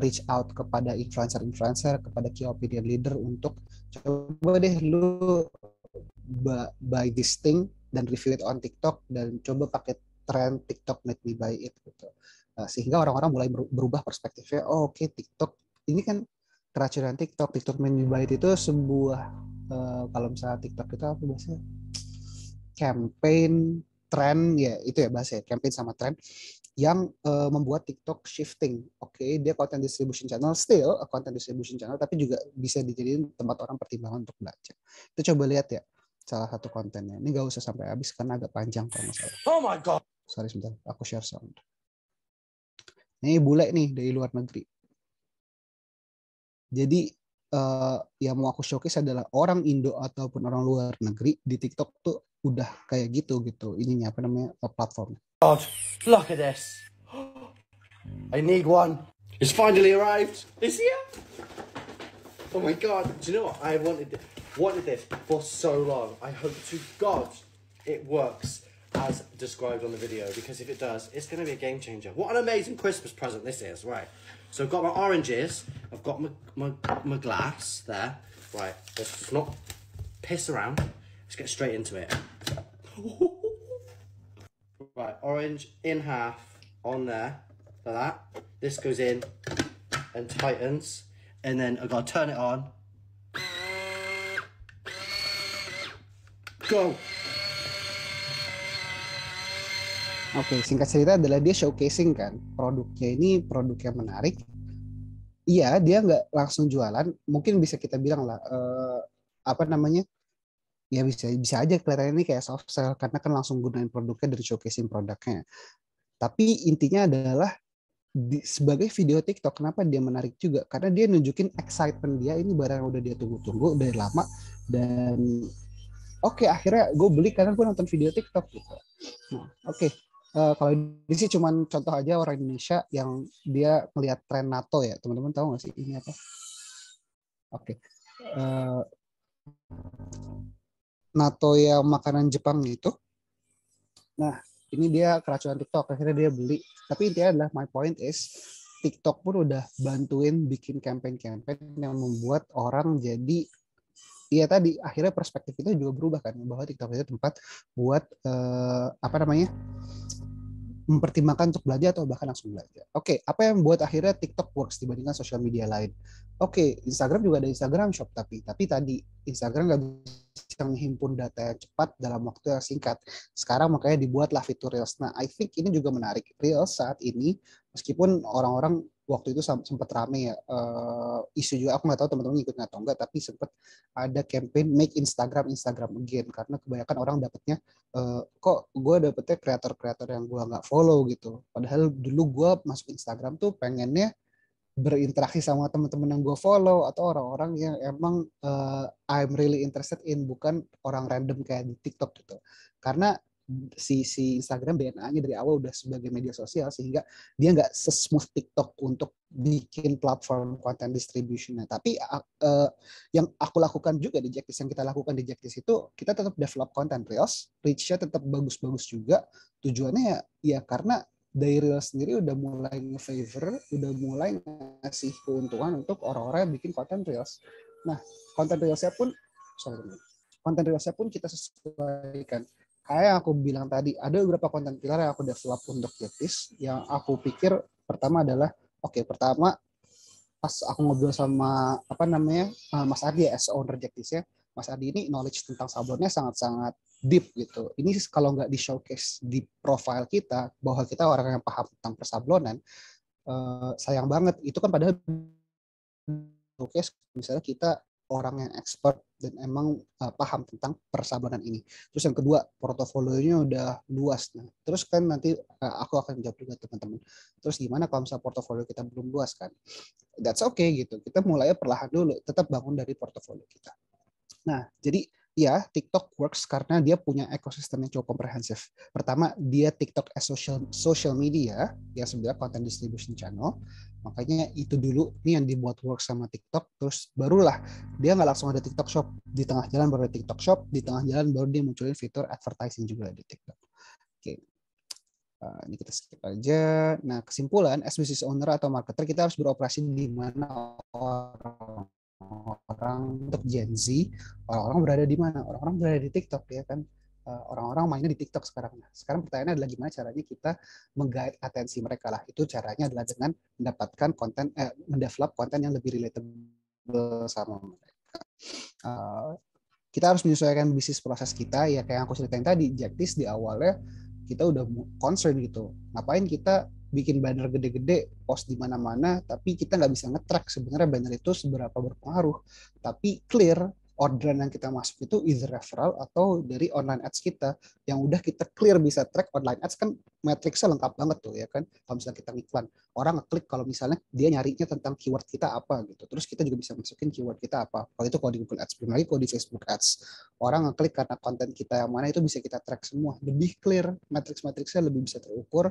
reach out kepada influencer, kepada key opinion leader untuk coba deh lu buy this thing dan review it on TikTok dan coba pakai tren TikTok made me buy it gitu. Sehingga orang-orang mulai berubah perspektifnya. Oh, oke, TikTok ini kan keracunan TikTok made me buy it itu sebuah kalau misalnya TikTok itu apa bahasanya? Campaign tren ya itu ya bahasa campaign sama tren yang membuat TikTok shifting. Oke, dia content distribution channel, still a content distribution channel, tapi juga bisa dijadiin tempat orang pertimbangan untuk belanja. Itu coba lihat ya salah satu kontennya. Ini gak usah sampai habis karena agak panjang kalau nggak salah. Oh my god. Sorry sebentar, aku share sound. Ini bule nih dari luar negeri. Jadi yang mau aku showcase adalah orang Indo ataupun orang luar negeri di TikTok tuh udah kayak gitu ininya platformnya. God, look at this. I need one. It's finally arrived. It's here. Oh my god. Do you know what? I wanted this for so long. I hope to God it works as described on the video, because if it does, it's going to be a game changer. What an amazing Christmas present this is, right? So I've got my oranges, I've got my glass there. Right, let's not piss around. Let's get straight into it. Right, orange in half on there, like that. This goes in and tightens, and then I've got to turn it on. Go! Oke, singkat cerita adalah dia showcasing kan produknya ini produk yang menarik. Iya, dia nggak langsung jualan. Mungkin bisa kita bilang lah ya bisa aja kelihatannya ini kayak soft sell karena kan langsung gunain produknya dari showcasing produknya. Tapi intinya adalah sebagai video TikTok kenapa dia menarik juga karena dia nunjukin excitement dia, ini barang yang udah dia tunggu-tunggu dari lama dan oke, akhirnya gue beli karena gue nonton video TikTok gitu. Nah, oke. Kalau ini sih cuman contoh aja orang Indonesia yang dia ngelihat tren NATO ya, teman-teman tahu nggak sih ini apa? Oke. NATO yang makanan Jepang itu. Nah, ini dia keracunan TikTok, akhirnya dia beli. Tapi intinya adalah my point is TikTok pun udah bantuin bikin campaign-campaign yang membuat orang jadi tadi akhirnya perspektif itu juga berubah kan bahwa TikTok itu tempat buat mempertimbangkan untuk belanja atau bahkan langsung belanja. Oke, apa yang membuat akhirnya TikTok works dibandingkan sosial media lain? Oke, Instagram juga ada Instagram Shop tapi tadi Instagram nggak bisa menghimpun data yang cepat dalam waktu yang singkat. Sekarang makanya dibuatlah fitur Reels. Nah, I think ini juga menarik. Reels saat ini meskipun orang-orang waktu itu sempat rame ya isu juga, aku nggak tahu teman-teman ikut atau enggak, tapi sempat ada campaign make Instagram again karena kebanyakan orang dapetnya kok gue dapetnya kreator-kreator yang gue nggak follow gitu, padahal dulu gue masuk Instagram tuh pengennya berinteraksi sama teman-teman yang gue follow atau orang-orang yang emang I'm really interested in, bukan orang random kayak di TikTok gitu. Karena si Instagram DNA-nya dari awal udah sebagai media sosial, sehingga dia nggak sesmooth TikTok untuk bikin platform content distribution-nya. Tapi yang aku lakukan juga di Jacktis, yang kita lakukan di Jacktis itu kita tetap develop content reels, reach-nya tetap bagus-bagus juga. Tujuannya ya karena dari reels sendiri udah mulai nge-favor, udah mulai ngasih keuntungan untuk orang-orang yang bikin content reels. Nah, content reelsnya pun kita sesuaikan. Kayak yang aku bilang tadi, ada beberapa content pillar yang aku develop untuk Jacktis, yang aku pikir pertama adalah, pertama pas aku ngobrol sama Mas Adi as owner Jacktis ya, Mas Adi ini knowledge tentang sablonnya sangat-sangat deep gitu. Ini kalau nggak di showcase di profile kita bahwa kita orang yang paham tentang persablonan, sayang banget. Itu kan padahal showcase misalnya kita orang yang expert dan emang paham tentang persablonan ini. Terus yang kedua, portofolionya udah luas. Nah, terus kan nanti aku akan jawab juga teman-teman. Terus gimana kalau misalnya portofolio kita belum luas kan? That's okay gitu. Kita mulai perlahan dulu, tetap bangun dari portofolio kita. Nah, jadi ya TikTok works karena dia punya ekosistem yang cukup komprehensif. Pertama, dia TikTok as social media, ya sebenarnya content distribution channel. Makanya itu dulu nih yang dibuat work sama TikTok. Terus barulah dia nggak langsung ada TikTok Shop. Di tengah jalan baru ada TikTok Shop. Di tengah jalan baru dia munculin fitur advertising juga di TikTok. Oke. Ini kita skip aja. Nah, kesimpulan, as business owner atau marketer, kita harus beroperasi di mana orang untuk Gen Z, orang-orang berada di mana? Orang-orang berada di TikTok ya kan. Orang-orang mainnya di TikTok sekarang. Nah, sekarang pertanyaannya adalah gimana caranya kita meng-guide atensi mereka lah. Itu caranya adalah dengan mendapatkan konten, mendevelop konten yang lebih relatable sama mereka. Kita harus menyesuaikan bisnis proses kita ya, kayak yang aku ceritain tadi, Jacktis di awalnya kita udah concern gitu. Ngapain kita bikin banner gede-gede, post di mana-mana, tapi kita nggak bisa nge-track sebenarnya banner itu seberapa berpengaruh. Tapi clear, orderan yang kita masuk itu either referral atau dari online ads kita, yang udah kita clear bisa track. Online ads kan matriksnya lengkap banget tuh ya kan. Kalau misalnya kita ngiklan, orang ngeklik kalau misalnya dia nyarinya tentang keyword kita apa gitu. Terus kita juga bisa masukin keyword kita apa. Kalau itu kalau di Google Ads, belum lagi kalau di Facebook Ads. Orang ngeklik karena konten kita yang mana itu bisa kita track semua. Lebih clear, matriksnya lebih bisa terukur.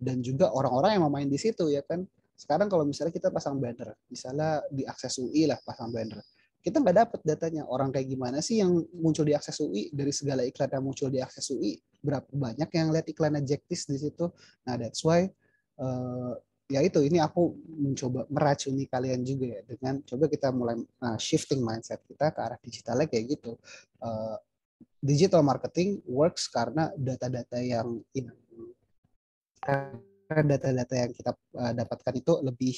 Dan juga orang-orang yang mau main di situ ya kan. Sekarang kalau misalnya kita pasang banner, misalnya di Akses UI lah pasang banner, kita nggak dapat datanya orang kayak gimana sih yang muncul di Akses UI, dari segala iklan yang muncul di Akses UI, berapa banyak yang lihat iklannya Jacktis di situ. Nah, that's why ya itu, ini aku mencoba meracuni kalian juga ya, dengan coba kita mulai shifting mindset kita ke arah digitalnya kayak gitu. Digital marketing works karena data-data yang data-data yang kita dapatkan itu lebih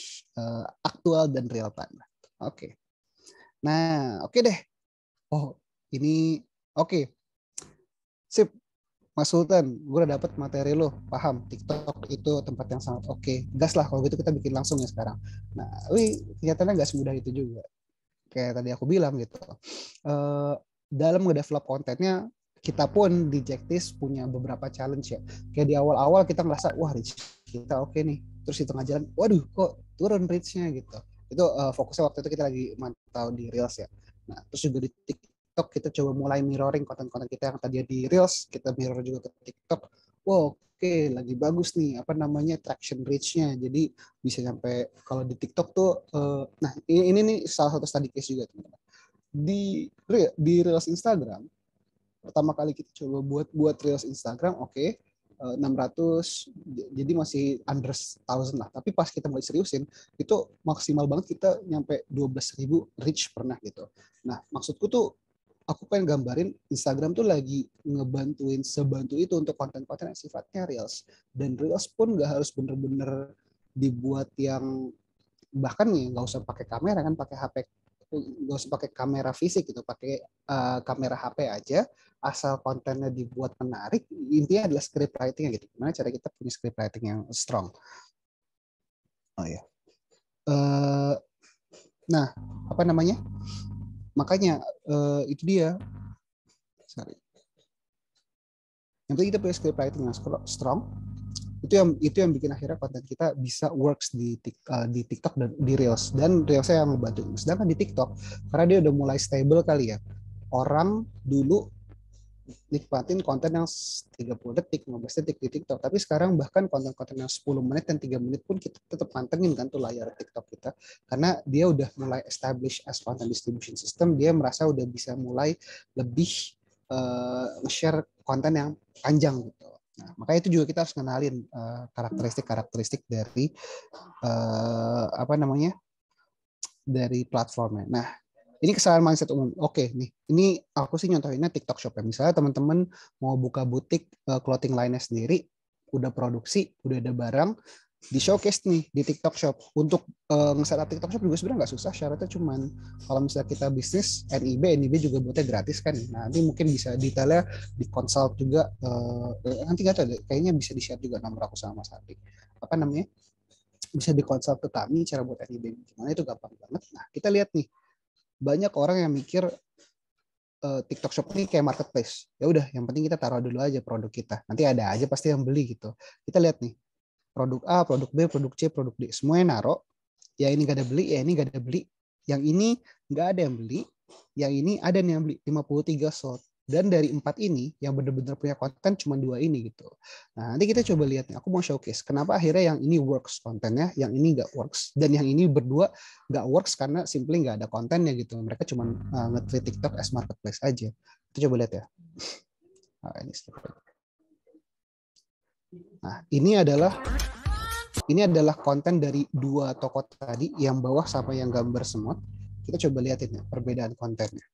aktual dan real time. Oke. Nah, oke deh. Oh, ini oke. Sip. Mas Sultan, gue udah dapet materi lo, paham. TikTok itu tempat yang sangat oke. Gas lah kalau gitu kita bikin langsung ya sekarang. Nah, kenyataannya nggak semudah itu juga. Kayak tadi aku bilang gitu. Dalam nge-develop kontennya, kita pun di Jacktis punya beberapa challenge ya. Kayak di awal-awal kita ngerasa, wah reach kita oke nih. Terus di tengah jalan, waduh kok turun reach-nya gitu. Itu fokusnya waktu itu kita lagi mantau di Reels ya. Nah, terus juga di TikTok kita coba mulai mirroring konten-konten kita yang tadi di Reels, kita mirror juga ke TikTok. Wow, oke, lagi bagus nih, traction reach-nya. Jadi bisa sampai kalau di TikTok tuh, nah ini nih salah satu study case juga teman-teman. Di Reels Instagram, pertama kali kita coba buat Reels Instagram, 600, jadi masih under 1,000 lah. Tapi pas kita mulai seriusin, itu maksimal banget kita nyampe 12.000 reach pernah gitu. Nah, maksudku tuh, aku pengen gambarin Instagram tuh lagi ngebantuin sebantu itu untuk konten-konten yang sifatnya Reels. Dan Reels pun nggak harus bener-bener dibuat yang, bahkan nih nggak usah pakai kamera kan, pakai HP, nggak usah pakai kamera fisik gitu, pakai kamera HP aja, asal kontennya dibuat menarik. Intinya adalah script writing gitu. Gimana cara kita punya script writing yang strong. Oh ya. Nah, makanya itu dia. Sorry. Yang penting kita punya script writing yang strong. Itu yang bikin akhirnya konten kita bisa works di TikTok dan di Reels, dan Reelsnya yang ngebantu. Sedangkan di TikTok, karena dia udah mulai stable kali ya, orang dulu nikmatin konten yang 30 detik, 15 detik di TikTok. Tapi sekarang bahkan konten-konten yang 10 menit dan 3 menit pun kita tetap pantengin kan tuh layar TikTok kita. Karena dia udah mulai establish as content distribution system, dia merasa udah bisa mulai lebih share konten yang panjang gitu. Nah, makanya itu juga kita harus kenalin karakteristik-karakteristik dari dari platformnya. Nah, ini kesalahan mindset umum. Oke, nih, ini aku sih nyontohinnya TikTok Shop ya. Misalnya teman-teman mau buka butik clothing line-nya sendiri, udah produksi, udah ada barang, di showcase nih di TikTok Shop. Untuk nge-setup TikTok Shop juga sebenarnya nggak susah. Syaratnya cuman kalau misalnya kita bisnis NIB juga buatnya gratis kan. Nah, nanti mungkin bisa detailnya di consult juga. Nanti nggak tahu deh, kayaknya bisa di-share juga nomor aku sama Mas Ardi. Apa namanya? Bisa di-consult ke kami cara buat NIB gimana, itu gampang banget. Nah, kita lihat nih, banyak orang yang mikir TikTok Shop ini kayak marketplace. Ya udah, yang penting kita taruh dulu aja produk kita. Nanti ada aja pasti yang beli gitu. Kita lihat nih, produk A, produk B, produk C, produk D, semuanya naruh. Ya ini gak ada beli, ya ini gak ada beli. Yang ini gak ada yang beli, yang ini ada nih yang beli. 53 slot. Dan dari 4 ini, yang benar-benar punya konten cuma 2 ini gitu. Nah, nanti kita coba lihat nih. Aku mau showcase kenapa akhirnya yang ini works kontennya, yang ini nggak works. Dan yang ini berdua nggak works karena simply nggak ada kontennya gitu. Mereka cuma nge-treat TikTok as marketplace aja. Kita coba lihat ya. Nah, ini adalah konten dari 2 toko tadi, yang bawah sama yang gambar semut. Kita coba lihatin ya perbedaan kontennya.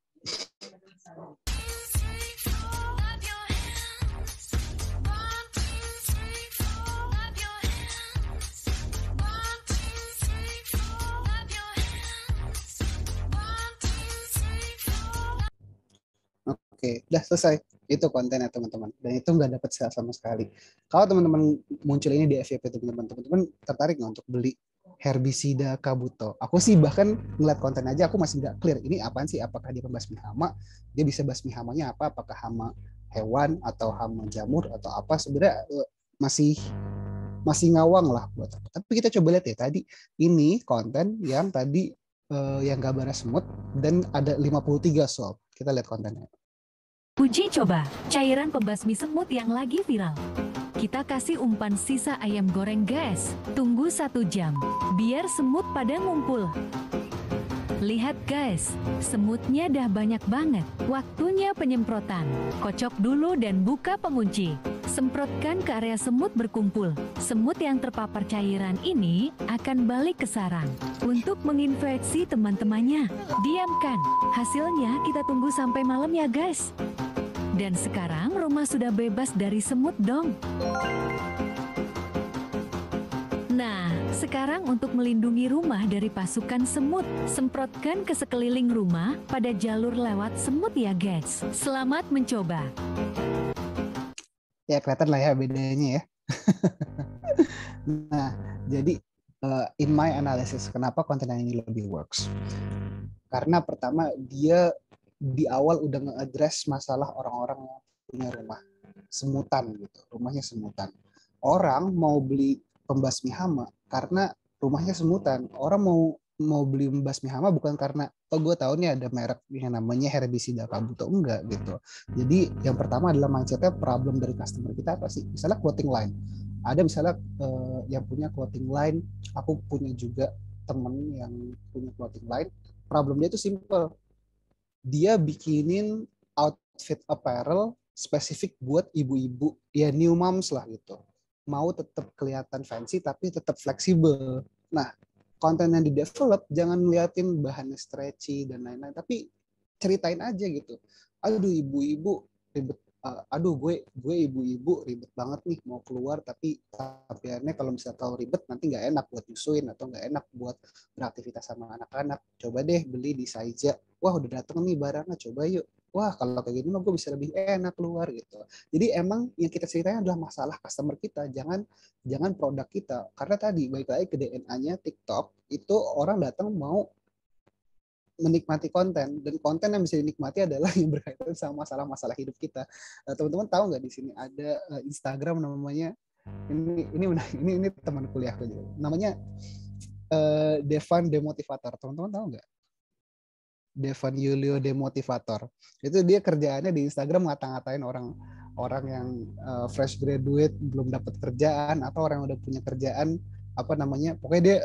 Oke, udah selesai. Itu kontennya teman-teman. Dan itu nggak dapat sales sama sekali. Kalau teman-teman muncul ini di FYP teman-teman tertarik nggak untuk beli herbisida Kabuto? Aku sih bahkan ngeliat konten aja aku masih nggak clear. Ini apaan sih? Apakah dia pembasmi hama? Dia bisa basmi hamanya apa? Apakah hama hewan atau hama jamur atau apa? Sebenarnya masih ngawang lah buat apa. Tapi kita coba lihat ya tadi. Ini konten yang tadi yang gambarnya semut dan ada 53 sold. Kita lihat kontennya. Uji coba cairan pembasmi semut yang lagi viral. Kita kasih umpan sisa ayam goreng guys. Tunggu 1 jam, biar semut pada ngumpul. Lihat guys, semutnya dah banyak banget. Waktunya penyemprotan. Kocok dulu dan buka pengunci. Semprotkan ke area semut berkumpul. Semut yang terpapar cairan ini akan balik ke sarang untuk menginfeksi teman-temannya. Diamkan. Hasilnya kita tunggu sampai malam ya guys. Dan sekarang rumah sudah bebas dari semut dong. Nah, sekarang untuk melindungi rumah dari pasukan semut, semprotkan ke sekeliling rumah pada jalur lewat semut ya guys. Selamat mencoba. Ya kelihatan lah ya bedanya ya. Nah, jadi in my analysis, kenapa konten yang ini lebih works? Karena pertama dia di awal udah nge-address masalah orang-orang yang punya rumah semutan gitu, rumahnya semutan. Orang mau beli pembasmi hama karena rumahnya semutan. Orang mau beli pembasmi hama bukan karena gue tahu nih ada merek yang namanya herbisida Kabuto, enggak gitu. Jadi yang pertama adalah mindsetnya problem dari customer kita apa sih? Misalnya clothing line. Ada misalnya yang punya clothing line, aku punya juga temen yang punya clothing line. Problem dia itu simple. Dia bikinin outfit apparel spesifik buat ibu-ibu, ya new moms lah gitu. Mau tetap kelihatan fancy tapi tetap fleksibel. Nah, konten yang di develop jangan ngeliatin bahannya stretchy dan lain-lain, tapi ceritain aja gitu. Aduh ibu-ibu ribet, aduh gue ibu-ibu ribet banget nih mau keluar, tapi tapiannya kalau misalnya terlalu ribet nanti nggak enak buat nyusuin atau nggak enak buat beraktivitas sama anak-anak. Coba deh beli di Saija. Wah udah dateng nih barangnya, coba yuk. Wah kalau kayak gini mah gue bisa lebih enak keluar gitu. Jadi emang yang kita ceritain adalah masalah customer kita, jangan produk kita. Karena tadi balik lagi ke DNA-nya TikTok, itu orang datang mau menikmati konten, dan konten yang bisa dinikmati adalah yang berkaitan sama masalah-masalah hidup kita. Teman-teman tahu nggak di sini ada Instagram namanya ini teman kuliahku juga. Namanya Devan Demotivator. Teman-teman tahu nggak? Devan Yulio Demotivator. Itu dia kerjaannya di Instagram ngata-ngatain orang yang fresh graduate belum dapat kerjaan atau orang yang udah punya kerjaan apa namanya, pokoknya dia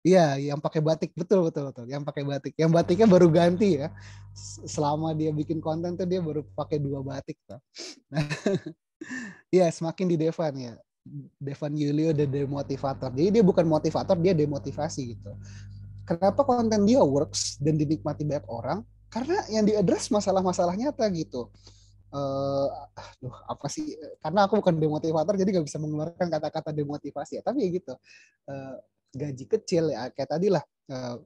iya yang pakai batik, betul yang pakai batik, yang batiknya baru ganti ya. Selama dia bikin konten tuh dia baru pakai 2 batik tuh. Nah, iya semakin di Devan ya. Devan Yulio the Demotivator. Jadi dia bukan motivator, dia demotivasi gitu. Kenapa konten dia works dan dinikmati banyak orang? Karena yang diadres masalah-masalah nyata gitu. Apa sih? Karena aku bukan demotivator, jadi nggak bisa mengeluarkan kata-kata demotivasi ya. Tapi ya gitu, gaji kecil ya kayak tadi lah.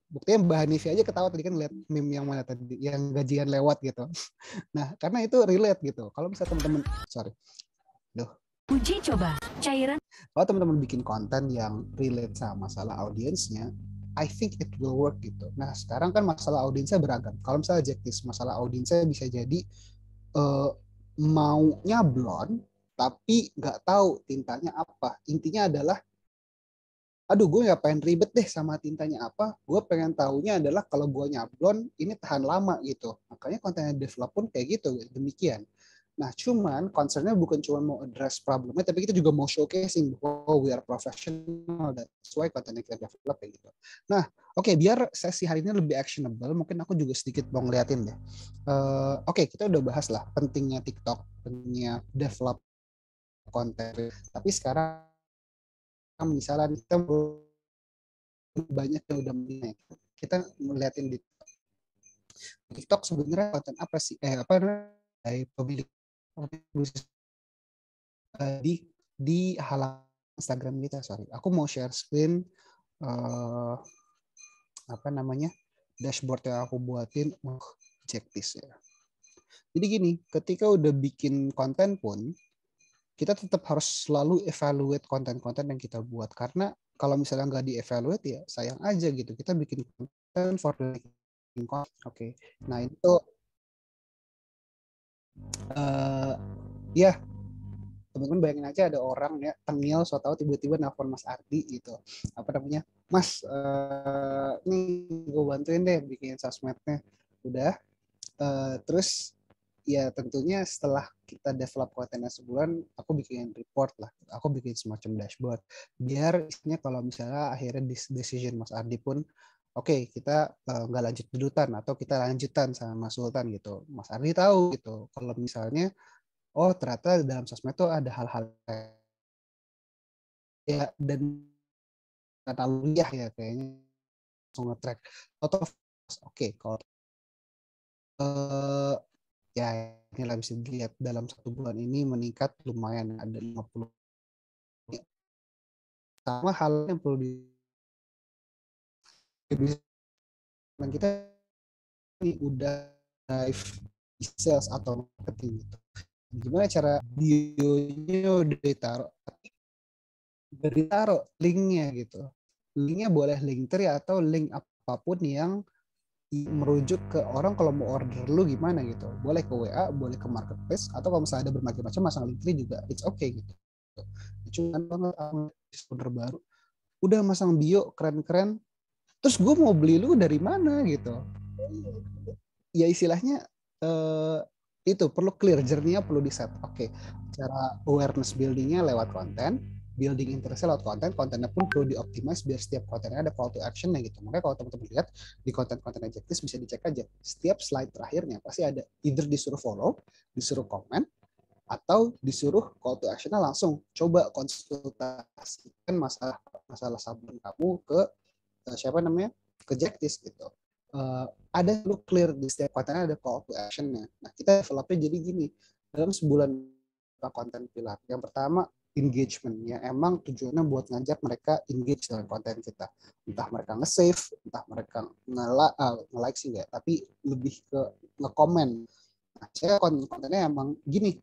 Buktinya Mbak Hanifi aja ketawa tadi kan lihat meme yang mana tadi, yang gajian lewat gitu. Nah, karena itu relate gitu. Kalau misalnya teman-teman, Uji coba cairan kalau teman-teman bikin konten yang relate sama masalah audiensnya, I think it will work gitu. Nah, sekarang kan masalah audiensnya beragam. Kalau misalnya Jaktis, masalah audiensnya bisa jadi maunya blond, tapi nggak tahu tintanya apa. Intinya adalah, aduh gue nggak pengen ribet deh sama tintanya apa. Gue pengen tahunya adalah kalau gue nyablon, ini tahan lama gitu. Makanya kontennya develop pun kayak gitu, demikian. Nah, cuman concernnya bukan cuma mau address problemnya, tapi kita juga mau showcasing bahwa we are professional, that's why kontennya kita develop kayak gitu. Nah, oke, biar sesi hari ini lebih actionable, mungkin aku juga sedikit mau ngeliatin deh. Oke, kita udah bahas lah pentingnya TikTok, pentingnya develop konten. Tapi sekarang misalnya kita banyak yang udah naik, kita ngeliatin di TikTok sebenarnya konten apa sih? Dari pemilik di halaman Instagram kita, aku mau share screen apa namanya dashboard yang aku buatin. Jaktis ya. Jadi gini, ketika udah bikin konten pun kita tetap harus selalu evaluate konten-konten yang kita buat, karena kalau misalnya nggak di-evaluate ya sayang aja gitu. Kita bikin konten for the content. Oke. Nah, itu ya teman-teman bayangin aja ada orang ya tengil so tahu tiba-tiba nelfon Mas Ardi gitu, apa namanya, Mas nih gue bantuin deh bikin sosmednya. Udah terus ya tentunya setelah kita develop kontennya sebulan, aku bikin report lah, aku bikin semacam dashboard biar isinya kalau misalnya akhirnya decision Mas Ardi pun oke, kita nggak lanjut dedutan atau kita lanjutan sama Mas Sultan gitu, Mas Ardi tahu gitu kalau misalnya oh ternyata dalam sosmed tuh ada hal-hal ya dan naluriah ya kayaknya langsung nge-track atau oke kalau ya nilai bisa dilihat dalam 1 bulan ini meningkat lumayan, ada 50. Sama hal yang perlu dan kita ini udah drive sales atau marketing gitu. Gimana cara bionya udah ditaruh linknya gitu. Linknya boleh link tree atau link apapun yang merujuk ke orang kalau mau order lu gimana gitu. Boleh ke WA, boleh ke marketplace, atau kalau misalnya ada berbagai macam masang link tree juga it's okay gitu. Cuman banget owner baru udah masang bio keren-keren, terus gue mau beli lu dari mana gitu. Ya istilahnya itu perlu clear, journey-nya perlu di set. Oke, cara awareness building-nya lewat konten, building interest lewat konten, kontennya pun perlu dioptimize biar setiap kontennya ada call to action-nya gitu. Makanya kalau teman-teman lihat di konten-konten Jaktis bisa dicek aja. Setiap slide terakhirnya pasti ada either disuruh follow, disuruh komen, atau disuruh call to action-nya langsung coba konsultasikan masalah sabun kamu ke siapa namanya, ke Jaktis gitu. Ada lu clear di setiap kontennya ada call to action-nya. Nah, kita developnya jadi gini, dalam sebulan konten pilar. Yang pertama engagement, ya emang tujuannya buat ngajak mereka engage dengan konten kita. Entah mereka nge-save, entah mereka nge-like sih enggak, tapi lebih ke nge-comment. Nah, saya kontennya emang gini,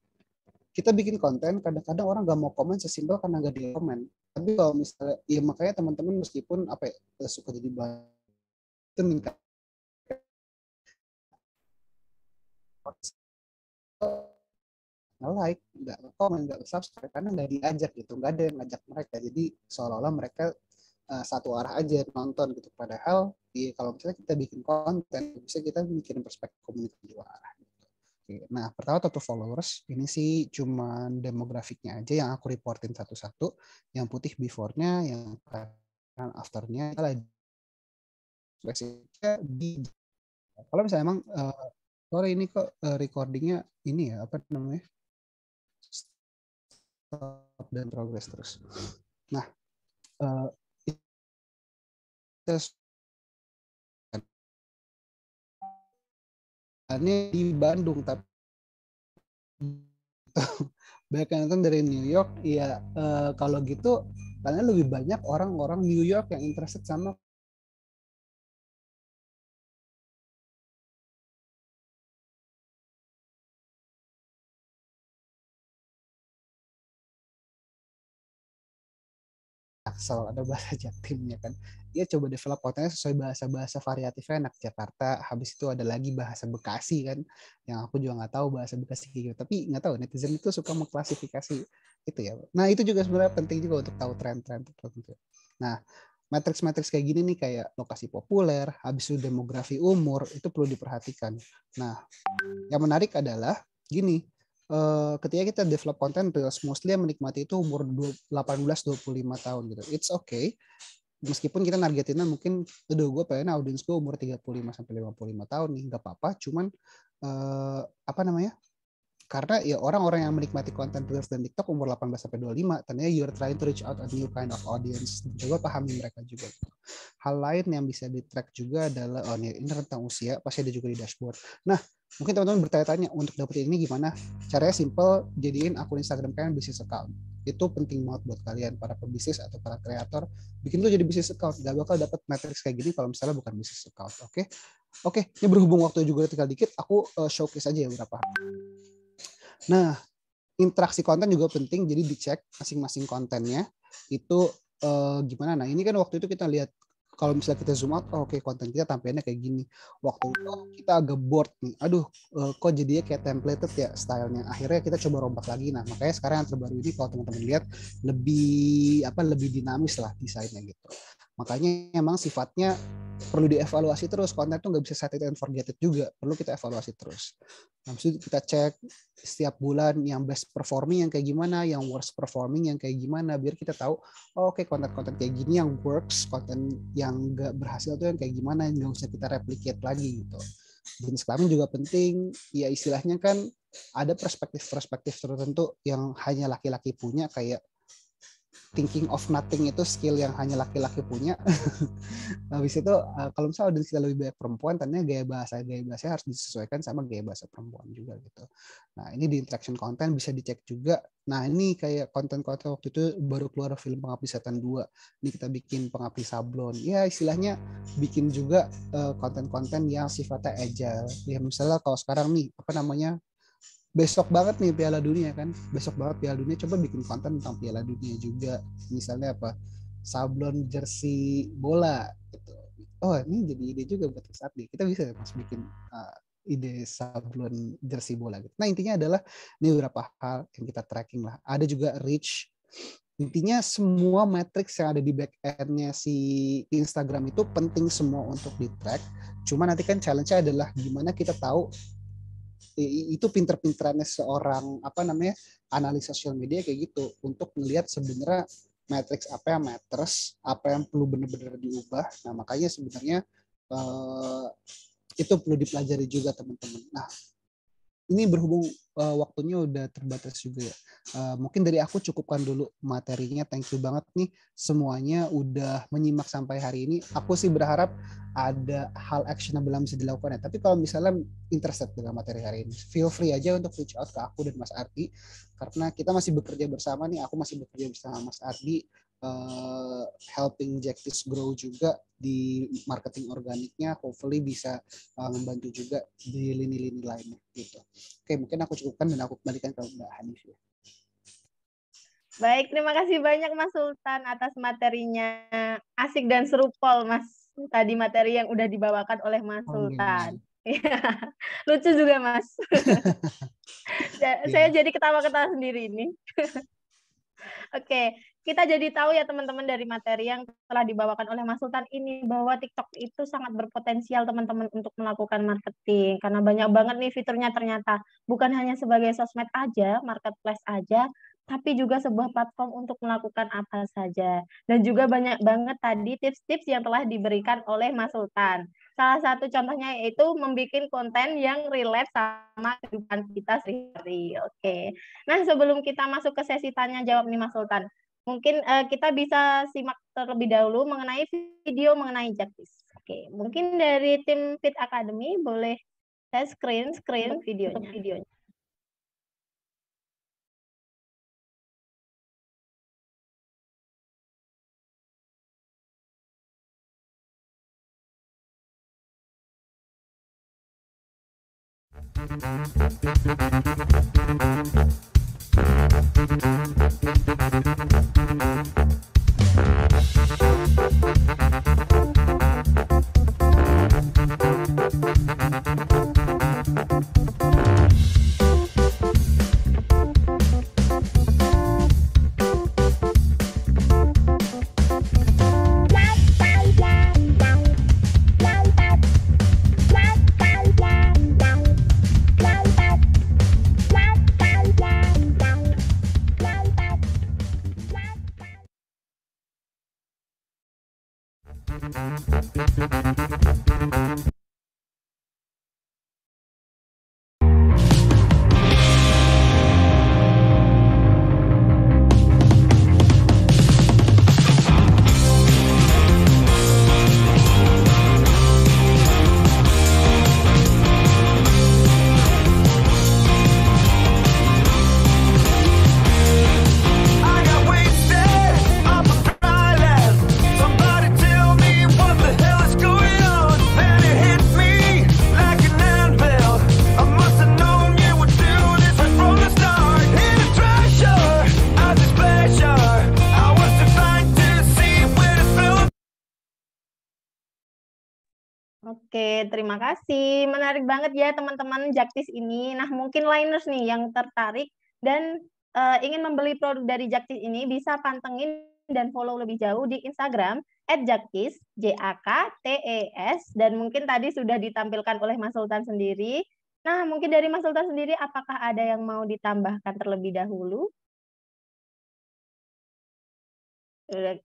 kita bikin konten, kadang-kadang orang gak mau komen sesimpel karena gak di komen. Tapi kalau misalnya, ya makanya teman-teman meskipun apa ya, suka jadi itu meningkat nge-like, nggak komen, nggak subscribe karena nggak diajak gitu, nggak ada yang ngajak mereka. Jadi seolah-olah mereka satu arah aja nonton gitu. Padahal kalau misalnya kita bikin konten, bisa kita bikin perspektif komunitas dua arah. Oke, nah, pertama total followers, ini sih cuman demografiknya aja yang aku reportin satu-satu. Yang putih before-nya, yang kanan after-nya. Basicnya kalau misalnya emang sorry ini kok recordingnya ini ya apa namanya stop dan progress terus. Nah, ini di Bandung tapi banyak yang nonton dari New York. Ya kalau gitu karena lebih banyak orang-orang New York yang interested sama Jaksel, ada bahasa Jatimnya kan. Dia coba develop kontennya sesuai bahasa-bahasa variatifnya anak Jakarta. Habis itu ada lagi bahasa Bekasi kan, yang aku juga nggak tahu bahasa Bekasi kayak gitu. Tapi nggak tahu netizen itu suka mengklasifikasi itu ya. Nah itu juga sebenarnya penting juga untuk tahu tren-tren tertentu. Nah matriks-matriks kayak gini nih kayak lokasi populer, habis itu demografi umur itu perlu diperhatikan. Nah yang menarik adalah gini. Ketika kita develop konten reels, mostly yang menikmati itu umur 18-25 tahun gitu. It's okay. Meskipun kita nargetinnya mungkin, aduh gue pengen audiens gue umur 35-55 tahun nih, nggak apa-apa. Cuman apa namanya? Karena ya orang-orang yang menikmati konten reels dan TikTok umur 18-25, tandanya you're trying to reach out a new kind of audience. Coba pahami mereka juga. Hal lain yang bisa di-track juga adalah, oh ini rentang usia, pasti ada juga di dashboard. Nah, mungkin teman-teman bertanya-tanya untuk dapetin ini gimana? Caranya simple, jadiin akun Instagram kalian business account. Itu penting banget buat kalian para pebisnis atau para kreator. Bikin tuh jadi business account, gak bakal dapat matrix kayak gini kalau misalnya bukan business account. Oke, ini berhubung waktu juga tinggal dikit, aku showcase aja ya beberapa. Nah, interaksi konten juga penting, jadi dicek masing-masing kontennya itu gimana. Nah, ini kan waktu itu kita lihat kalau misalnya kita zoom out, oke, konten kita tampilannya kayak gini. Waktu itu kita agak bored nih, aduh kok jadinya kayak templated ya stylenya. Akhirnya kita coba rombak lagi. Nah, makanya sekarang yang terbaru ini kalau teman-teman lihat lebih dinamis lah desainnya gitu. Makanya emang sifatnya perlu dievaluasi terus. Konten tuh nggak bisa set it and forget it juga, perlu kita evaluasi terus. Nah, maksudnya kita cek setiap bulan yang best performing yang kayak gimana, yang worst performing yang kayak gimana, biar kita tahu oke, konten-konten kayak gini yang works, konten yang nggak berhasil tuh yang kayak gimana, nggak usah kita replicate lagi gitu. Jenis kelamin juga penting, ya istilahnya kan ada perspektif tertentu yang hanya laki-laki punya, kayak thinking of nothing itu skill yang hanya laki-laki punya. Habis itu kalau misalnya audiens kita lebih banyak perempuan, tadinya gaya bahasa harus disesuaikan sama gaya bahasa perempuan juga gitu. Nah ini di interaction content bisa dicek juga. Nah ini kayak konten-konten waktu itu baru keluar film Pengabdi Setan 2. Ini kita bikin pengabdi sablon. Ya istilahnya bikin juga konten-konten yang sifatnya agile. Ya misalnya kalau sekarang nih apa namanya, besok banget nih Piala Dunia kan, besok banget Piala Dunia, coba bikin konten tentang Piala Dunia juga, misalnya apa, sablon jersey bola gitu. Oh ini jadi ide juga buat saat ini kita bisa mas bikin ide sablon jersey bola gitu. Nah intinya adalah ini beberapa hal yang kita tracking lah, ada juga reach. Intinya semua matrix yang ada di back end-nya si Instagram itu penting semua untuk di track. Cuma nanti kan challenge-nya adalah gimana kita tahu itu pinter-pinterannya seorang apa namanya analis sosial media kayak gitu untuk melihat sebenarnya matrix apa yang matters, apa yang perlu benar-benar diubah. Nah makanya sebenarnya itu perlu dipelajari juga teman-teman. Nah ini berhubung waktunya udah terbatas juga ya. Mungkin dari aku cukupkan dulu materinya. Thank you banget nih semuanya udah menyimak sampai hari ini. Aku sih berharap ada hal actionable yang bisa dilakukan ya. Tapi kalau misalnya interested dengan materi hari ini, feel free aja untuk reach out ke aku dan Mas Ardi. Karena kita masih bekerja bersama nih. Aku masih bekerja bersama Mas Ardi. Helping Jacktis grow juga di marketing organiknya, hopefully bisa membantu juga di lini-lini lainnya gitu. Oke, mungkin aku cukupkan dan aku kembalikan ke Mbak Hanif ya. Baik, terima kasih banyak Mas Sultan atas materinya. Asik dan seru pol Mas. Tadi materi yang udah dibawakan oleh Mas Sultan. Lucu juga Mas. Saya jadi ketawa-ketawa sendiri ini. Oke, kita jadi tahu ya teman-teman dari materi yang telah dibawakan oleh Mas Sultan ini bahwa TikTok itu sangat berpotensial teman-teman untuk melakukan marketing karena banyak banget nih fiturnya ternyata bukan hanya sebagai sosmed aja, marketplace aja, tapi juga sebuah platform untuk melakukan apa saja. Dan juga banyak banget tadi tips-tips yang telah diberikan oleh Mas Sultan. Salah satu contohnya yaitu membuat konten yang relate sama kehidupan kita sehari-hari. Oke. Nah, sebelum kita masuk ke sesi tanya jawab nih Mas Sultan, mungkin kita bisa simak terlebih dahulu mengenai video mengenai Jaktis. Oke, mungkin dari tim Fit Academy boleh saya screen videonya. I got wasted off a dry land. Somebody tell me what the hell is going on. And it hit me like an anvil. I must have known you would do this right from the start. In a treasure of this pleasure, I was defined to see where it fell. Oke, terima kasih. Menarik banget ya teman-teman Jaktis ini. Nah, mungkin liners nih yang tertarik dan ingin membeli produk dari Jaktis ini bisa pantengin dan follow lebih jauh di Instagram @jaktis, JAKTES, dan mungkin tadi sudah ditampilkan oleh Mas Sultan sendiri. Nah, mungkin dari Mas Sultan sendiri apakah ada yang mau ditambahkan terlebih dahulu?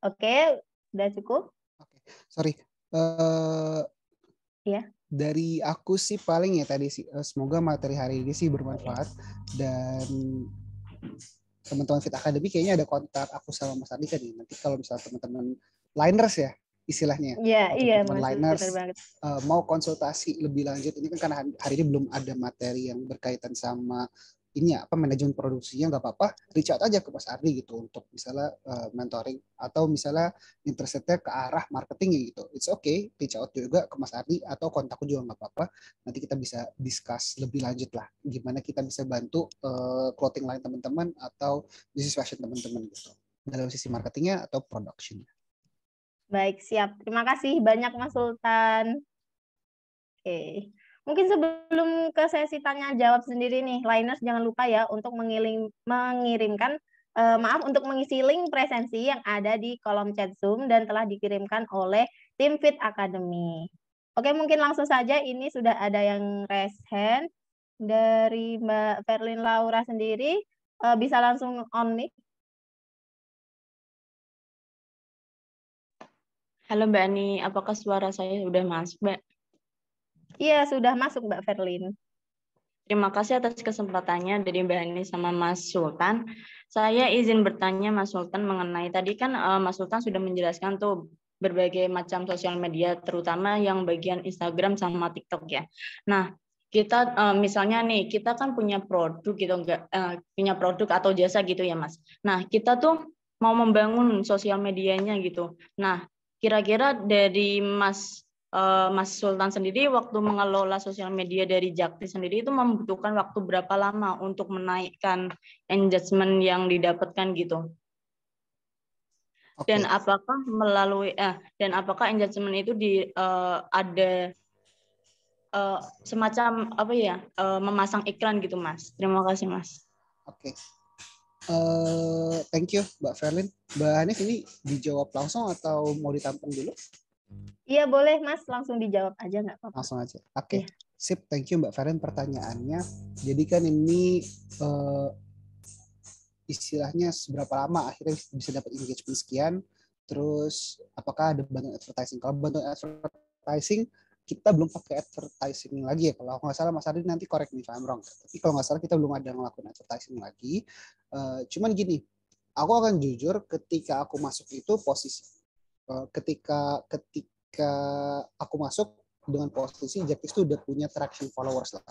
Oke, udah cukup? Oke, sorry. Eh, Iya. Dari aku sih paling ya tadi sih, semoga materi hari ini sih bermanfaat dan teman-teman Fit Academy kayaknya ada kontak aku sama Mas Adi kan nih. Nanti kalau misalnya teman-teman liners ya istilahnya, Iya, atau iya teman-teman Mas, liners benar banget. mau konsultasi lebih lanjut, ini kan karena hari ini belum ada materi yang berkaitan sama ini ya, apa manajemen produksinya, nggak apa-apa reach out aja ke Mas Ardi gitu untuk misalnya mentoring atau misalnya interestnya ke arah marketing gitu, it's okay, reach out juga ke Mas Ardi atau kontakku juga nggak apa-apa, nanti kita bisa discuss lebih lanjut lah gimana kita bisa bantu clothing line teman-teman atau business fashion teman-teman gitu dalam sisi marketingnya atau production. Baik, siap. Terima kasih banyak Mas Sultan. Oke. Mungkin sebelum ke sesi tanya jawab sendiri nih, liners jangan lupa ya untuk mengirimkan untuk mengisi link presensi yang ada di kolom chat Zoom dan telah dikirimkan oleh tim Fit Academy. Oke, mungkin langsung saja ini sudah ada yang raise hand dari Mbak Verlin Laura sendiri, bisa langsung on mic. Halo Mbak Ani, apakah suara saya sudah masuk, Mbak? Iya, sudah masuk Mbak Verlin. Terima kasih atas kesempatannya dari Mbak Ani sama Mas Sultan. Saya izin bertanya Mas Sultan mengenai tadi kan Mas Sultan sudah menjelaskan tuh berbagai macam sosial media, terutama yang bagian Instagram sama TikTok ya. Nah, kita misalnya nih, kita kan punya produk gitu, punya produk atau jasa gitu ya Mas. Nah, kita tuh mau membangun sosial medianya gitu. Nah, kira-kira dari Mas Sultan sendiri waktu mengelola sosial media dari Jakti sendiri itu membutuhkan waktu berapa lama untuk menaikkan engagement yang didapatkan gitu? Dan apakah apakah engagement itu ada semacam apa ya memasang iklan gitu Mas? Terima kasih Mas. Oke. Thank you Mbak Verlin. Mbak Hanif ini dijawab langsung atau mau ditampung dulu? Iya boleh Mas, langsung dijawab aja nggak apa-apa. Langsung aja. Oke. Iya. Sip, thank you Mbak Verlin pertanyaannya. Jadi kan ini istilahnya seberapa lama akhirnya bisa dapat engagement sekian, terus apakah ada bantuan advertising. Kalau bantuan advertising kita belum pakai advertising lagi ya, kalau nggak salah Mas Ardi nanti correct me if I'm wrong, tapi kalau nggak salah kita belum ada ngelakuin advertising lagi. Cuman gini, aku akan jujur ketika aku masuk itu posisi ketika aku masuk dengan posisi Jaktis itu udah punya traction followers lah,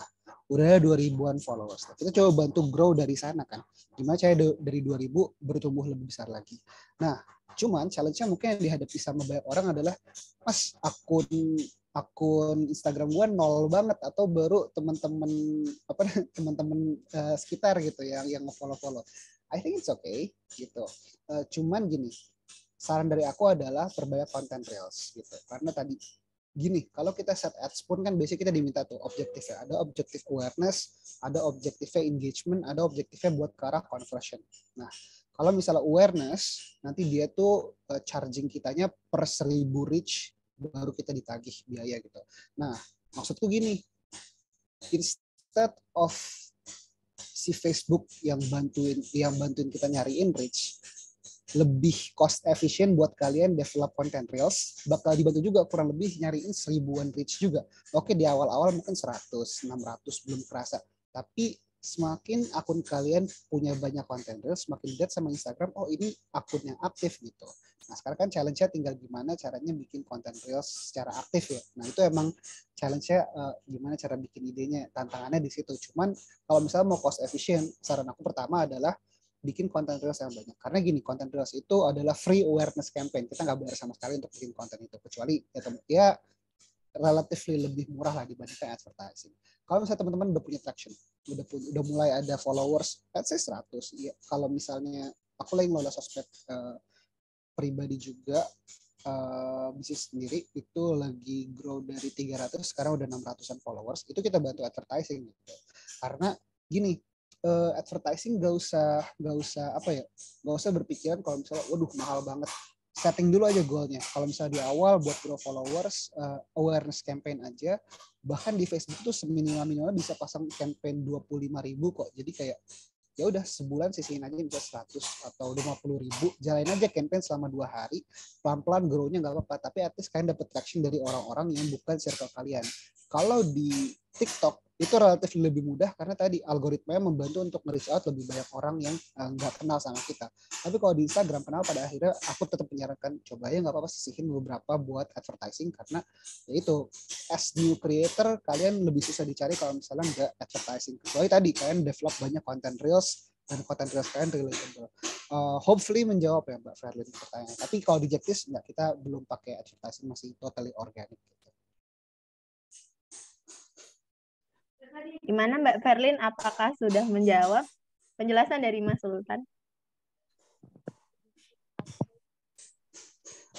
udah 2000-an followers. Kita coba bantu grow dari sana kan. Gimana cara dari 2000 bertumbuh lebih besar lagi. Nah, cuman challenge-nya mungkin yang dihadapi sama banyak orang adalah, Mas, akun Instagram gue nol banget atau baru teman-teman sekitar gitu yang nge-follow. I think it's okay gitu. Cuman gini, saran dari aku adalah perbanyak content reels gitu. Karena tadi gini, kalau kita set ads pun kan biasanya kita diminta tuh objektifnya. Ada objektif awareness, ada objektifnya engagement, ada objektifnya buat ke arah conversion. Nah, kalau misalnya awareness, nanti dia tuh charging kitanya per 1000 reach baru kita ditagih biaya gitu. Nah, maksudku gini, instead of si Facebook yang bantuin kita nyariin reach, lebih cost efficient buat kalian develop content reels, bakal dibantu juga kurang lebih nyariin 1000-an reach juga. Oke, di awal-awal mungkin 100, 600 belum kerasa, tapi semakin akun kalian punya banyak content reels, semakin dilihat sama Instagram, oh ini akun yang aktif gitu. Nah, sekarang kan challenge-nya tinggal gimana caranya bikin content reels secara aktif ya. Nah, itu emang challenge-nya gimana cara bikin idenya, tantangannya di situ. Cuman kalau misalnya mau cost efficient, saran aku pertama adalah bikin content reels yang banyak. Karena gini, content reels itu adalah free awareness campaign. Kita nggak bayar sama sekali untuk bikin konten itu, kecuali ya relatively lebih murah lah dibandingkan advertising. Kalau misalnya teman-teman udah punya traction, udah mulai ada followers, let's say 100. Ya, kalau misalnya aku lagi ngelola sosmed pribadi juga, bisnis sendiri itu lagi grow dari 300 sekarang udah 600-an followers, itu kita bantu advertising gitu. Karena gini, advertising gak usah berpikiran kalau misalnya waduh mahal banget. Setting dulu aja goalnya. Kalau misalnya di awal buat grow followers, awareness campaign aja, bahkan di Facebook tuh seminimal-minimalnya bisa pasang campaign 25.000 kok. Jadi kayak ya udah sebulan sisihin aja bisa 100 atau 50.000, jalanin aja campaign selama 2 hari, pelan-pelan grow-nya nggak apa-apa, tapi at least kalian dapat traction dari orang-orang yang bukan circle kalian. Kalau di TikTok itu relatif lebih mudah karena tadi algoritmanya membantu untuk nge-reach out lebih banyak orang yang nggak kenal sama kita. Tapi kalau di Instagram, kenapa pada akhirnya aku tetap menyarankan coba ya nggak apa-apa sisihin beberapa buat advertising, karena ya itu as new creator kalian lebih susah dicari kalau misalnya nggak advertising. Kecuali tadi kalian develop banyak content reels dan content reels kalian relatable. Hopefully menjawab ya Mbak Verlin pertanyaan. Tapi kalau di Jaktis nggak, kita belum pakai advertising, masih totally organic. Gimana Mbak Verlin, apakah sudah menjawab penjelasan dari Mas Sultan?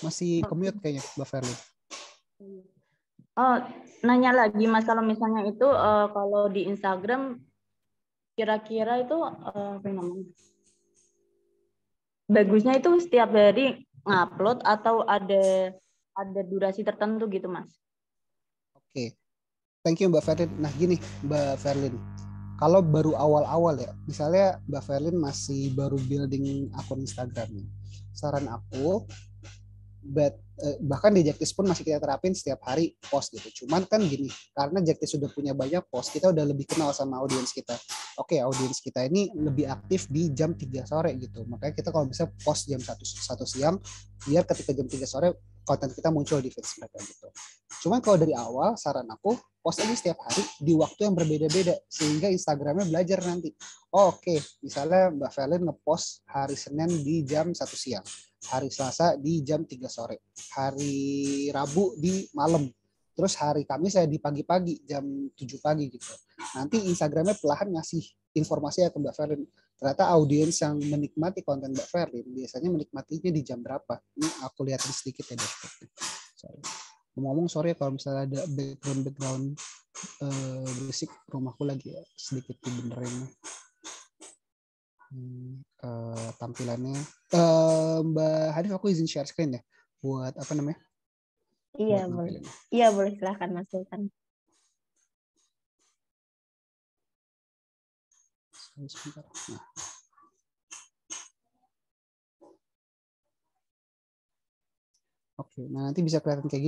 Masih commute kayaknya Mbak Verlin. Oh, nanya lagi Mas, kalau misalnya itu kalau di Instagram kira-kira itu apa namanya? Bagusnya itu setiap hari ngupload atau ada durasi tertentu gitu Mas? Oke. Thank you Mbak Verlin. Nah gini Mbak Verlin, kalau baru awal-awal ya, misalnya Mbak Verlin masih baru building akun Instagram, saran aku, bahkan di Jaktis pun masih kita terapin setiap hari post gitu. Cuman kan gini, karena Jaktis sudah punya banyak post, kita udah lebih kenal sama audiens kita. Oke, audiens kita ini lebih aktif di jam 3 sore gitu. Makanya kita kalau bisa post jam 1 siang, biar ketika jam 3 sore konten kita muncul di feeds mereka gitu. Cuman kalau dari awal, saran aku post aja setiap hari di waktu yang berbeda-beda sehingga Instagramnya belajar nanti. Oh, oke. Misalnya Mbak Verlin ngepost hari Senin di jam 1 siang, hari Selasa di jam 3 sore, hari Rabu di malam, terus hari Kamis saya di pagi-pagi jam 7 pagi gitu. Nanti Instagramnya perlahan ngasih informasi ke Mbak Verlin. Ternyata audiens yang menikmati konten Mbak Verlin biasanya menikmatinya di jam berapa. Ini aku lihat sedikit ya dashboardnya. Sorry. Ngomong sorry kalau misalnya ada background berisik, rumahku lagi ya sedikit dibenerin. tampilannya. Mbak Hanif, aku izin share screen ya buat apa namanya? Iya, Buat boleh. nampilin. Iya, boleh, silahkan Mas Sultan. Sebentar. Nah. Oke, nah nanti bisa kelihatan kayak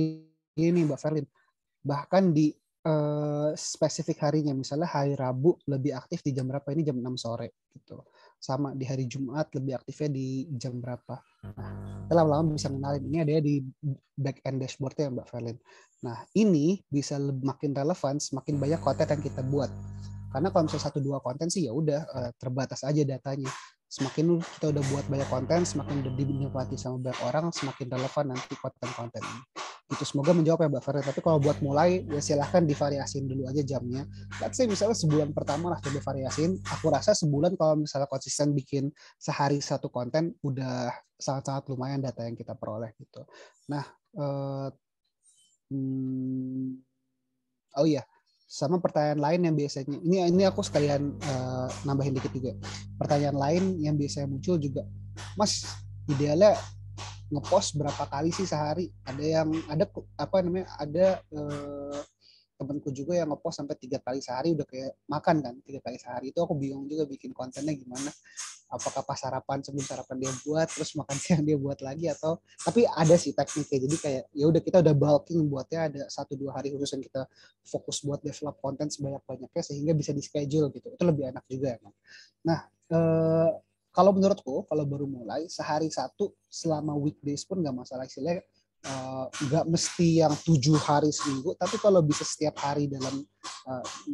gini Mbak Ferlin. Bahkan di spesifik harinya, misalnya hari Rabu lebih aktif di jam berapa, ini jam 6 sore gitu. Sama di hari Jumat lebih aktifnya di jam berapa. Kita lama-lama bisa ngenalin, ini ada di back end dashboardnya Mbak Ferlin. Nah ini bisa makin relevan semakin banyak konten yang kita buat. Karena kalau misalnya 1-2 konten sih ya udah terbatas aja datanya. Semakin kita udah buat banyak konten, semakin udah dinikmati sama banyak orang, semakin relevan nanti konten-konten ini. Itu semoga menjawab ya Mbak Ferry. Tapi kalau buat mulai ya silahkan divariasiin dulu aja jamnya. Let's say misalnya sebulan pertama lah coba variasiin. Aku rasa sebulan kalau misalnya konsisten bikin sehari 1 konten udah sangat-sangat lumayan data yang kita peroleh gitu. Nah, oh iya, sama pertanyaan lain yang biasanya ini aku sekalian nambahin dikit juga. Pertanyaan lain yang biasanya muncul juga, Mas, idealnya ngepost berapa kali sih sehari? Ada temanku juga yang ngepost sampai 3 kali sehari, udah kayak makan kan 3 kali sehari. Itu aku bingung juga bikin kontennya gimana. Apakah pas sarapan, sebelum sarapan dia buat, terus makan siang dia buat lagi, atau tapi ada sih tekniknya. Jadi kayak ya udah kita udah bulking buatnya, ada 1-2 hari khusus yang kita fokus buat develop konten sebanyak-banyaknya sehingga bisa di schedule gitu. Itu lebih enak juga kan. Nah, kalau menurutku kalau baru mulai sehari 1 selama weekdays pun nggak masalah, istilahnya nggak mesti yang 7 hari seminggu, tapi kalau bisa setiap hari dalam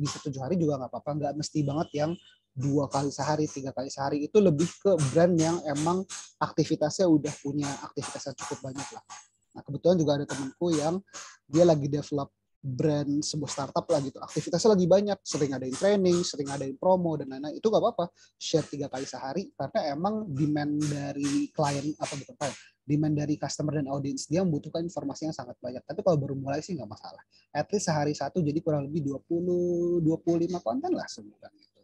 bisa 7 hari juga nggak apa-apa. Nggak mesti banget yang 2 kali sehari, 3 kali sehari. Itu lebih ke brand yang emang aktivitasnya udah punya aktivitas yang cukup banyak lah. Nah kebetulan juga ada temanku yang dia lagi develop brand sebuah startup lah gitu, aktivitasnya lagi banyak, sering adain training, sering adain promo dan lain-lain. Itu nggak apa-apa, share 3 kali sehari karena emang demand dari klien demand dari customer dan audiens dia membutuhkan informasi yang sangat banyak. Tapi kalau baru mulai sih nggak masalah. At least sehari 1, jadi kurang lebih 20-25 konten lah sebulan gitu.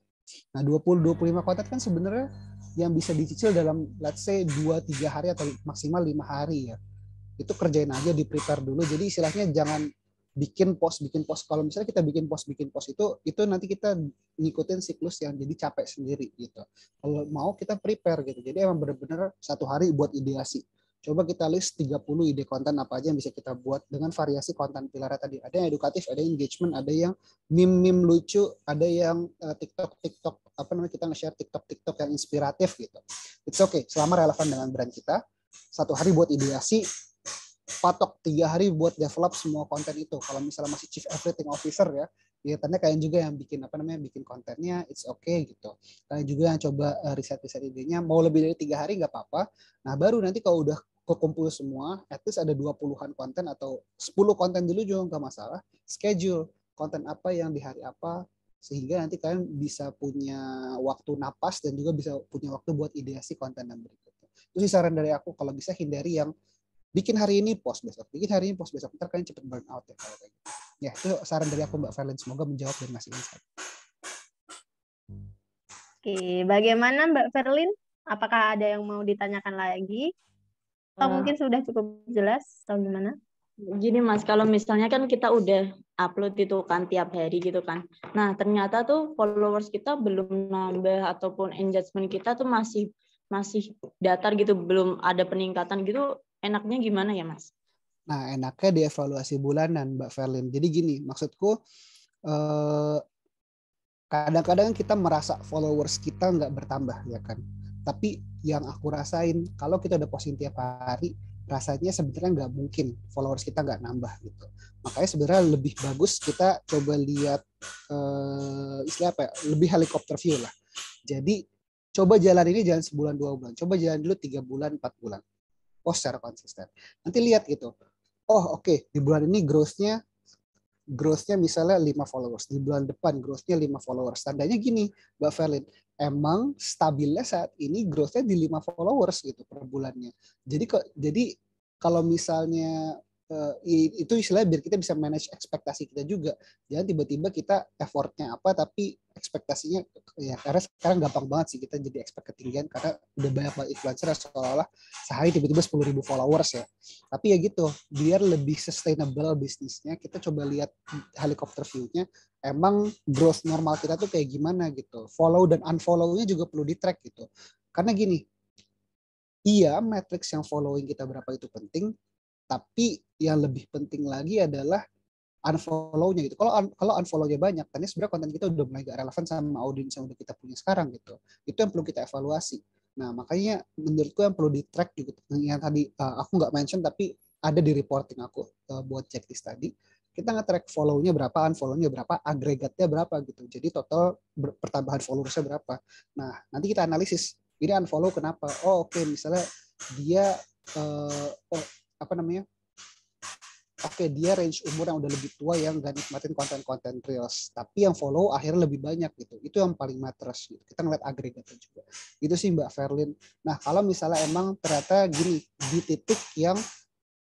Nah 20-25 konten kan sebenarnya yang bisa dicicil dalam let's say 2-3 hari atau maksimal 5 hari ya. Itu kerjain aja, di prepare dulu. Jadi istilahnya jangan bikin post. Kalau misalnya kita bikin post itu nanti kita ngikutin siklus yang jadi capek sendiri gitu. Kalau mau kita prepare gitu. Jadi emang benar-benar 1 hari buat ideasi. Coba kita list 30 ide konten apa aja yang bisa kita buat dengan variasi konten pilarnya tadi. Ada yang edukatif, ada yang engagement, ada yang meme lucu, ada yang TikTok kita nge-share TikTok yang inspiratif gitu. It's okay selama relevan dengan brand kita. 1 hari buat ideasi, patok 3 hari buat develop semua konten itu. Kalau misalnya masih chief everything officer ya, kelihatannya kalian juga yang bikin kontennya, it's okay gitu. Kalian juga yang coba riset idenya, mau lebih dari 3 hari nggak apa-apa. Nah baru nanti kalau udah kekumpul semua, at least ada 20-an konten atau 10 konten dulu juga nggak masalah. Schedule konten apa yang di hari apa, sehingga nanti kalian bisa punya waktu napas dan juga bisa punya waktu buat ideasi konten yang berikutnya. Itu sih saran dari aku, kalau bisa hindari yang bikin hari ini post besok, ntar kalian cepet burn out ya kalau kayak gitu. Ya itu saran dari aku Mbak Ferlin, semoga menjawab dan ngasih insight. Oke, bagaimana Mbak Ferlin? Apakah ada yang mau ditanyakan lagi? Atau mungkin sudah cukup jelas atau gimana? Gini Mas, kalau misalnya kan kita udah upload itu kan tiap hari gitu kan. Nah, ternyata tuh followers kita belum nambah ataupun engagement kita tuh masih datar gitu, belum ada peningkatan gitu. Enaknya gimana ya Mas? Nah, enaknya dievaluasi bulanan Mbak Ferlin. Jadi gini, maksudku kadang-kadang kita merasa followers kita nggak bertambah ya kan. Tapi yang aku rasain, kalau kita udah posting tiap hari, rasanya sebenarnya nggak mungkin followers kita nggak nambah gitu. Makanya sebenarnya lebih bagus kita coba lihat istilah apa ya, lebih helikopter view lah. Jadi coba jalan ini jangan sebulan 2 bulan, coba jalan dulu 3 bulan 4 bulan, post secara konsisten. Nanti lihat gitu, oh oke, di bulan ini growth-nya misalnya 5 followers, di bulan depan growth-nya 5 followers. Tandanya gini, Mbak Ferlin, emang stabilnya saat ini growth-nya di 5 followers gitu per bulannya. Jadi kalau misalnya itu istilahnya biar kita bisa manage ekspektasi kita juga. Jangan tiba-tiba kita effortnya apa tapi ekspektasinya ya, karena sekarang gampang banget sih kita jadi expect ketinggian karena udah banyak banget influencer yang seolah-olah sehari tiba-tiba 10.000 followers ya. Tapi ya gitu, biar lebih sustainable bisnisnya, kita coba lihat helikopter view-nya, emang growth normal kita tuh kayak gimana gitu. Follow dan unfollow-nya juga perlu di-track gitu. Karena gini, iya matrix yang following kita berapa itu penting, tapi yang lebih penting lagi adalah unfollow-nya gitu. Kalau unfollow-nya banyak, kan sebenarnya konten kita udah mulai gak relevan sama audiens yang udah kita punya sekarang gitu. Itu yang perlu kita evaluasi. Nah, makanya menurutku yang perlu di-track gitu. Yang tadi aku nggak mention tapi ada di reporting aku buat checklist tadi. Kita nge-track follow-nya berapa, unfollow-nya berapa, agregatnya berapa gitu. Jadi total pertambahan followers-nya berapa. Nah, nanti kita analisis. Ini unfollow kenapa? Oh, oke, misalnya dia Oke, dia range umur yang udah lebih tua yang gak nikmatin konten-konten reels, tapi yang follow akhirnya lebih banyak gitu. Itu yang paling matters gitu. Kita ngeliat agregatnya juga. Itu sih Mbak Ferlin. Nah, kalau misalnya emang ternyata gini, di titik yang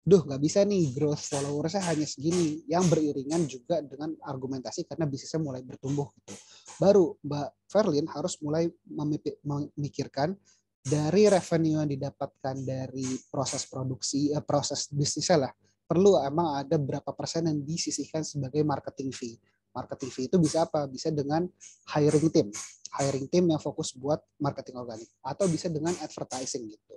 gak bisa nih growth followersnya hanya segini, yang beriringan juga dengan argumentasi karena bisnisnya mulai bertumbuh gitu. Baru Mbak Ferlin harus mulai memikirkan dari revenue yang didapatkan dari proses produksi, proses bisnisnya lah, perlu emang ada berapa persen yang disisihkan sebagai marketing fee. Marketing fee itu bisa apa? Bisa dengan hiring team yang fokus buat marketing organik, atau bisa dengan advertising gitu.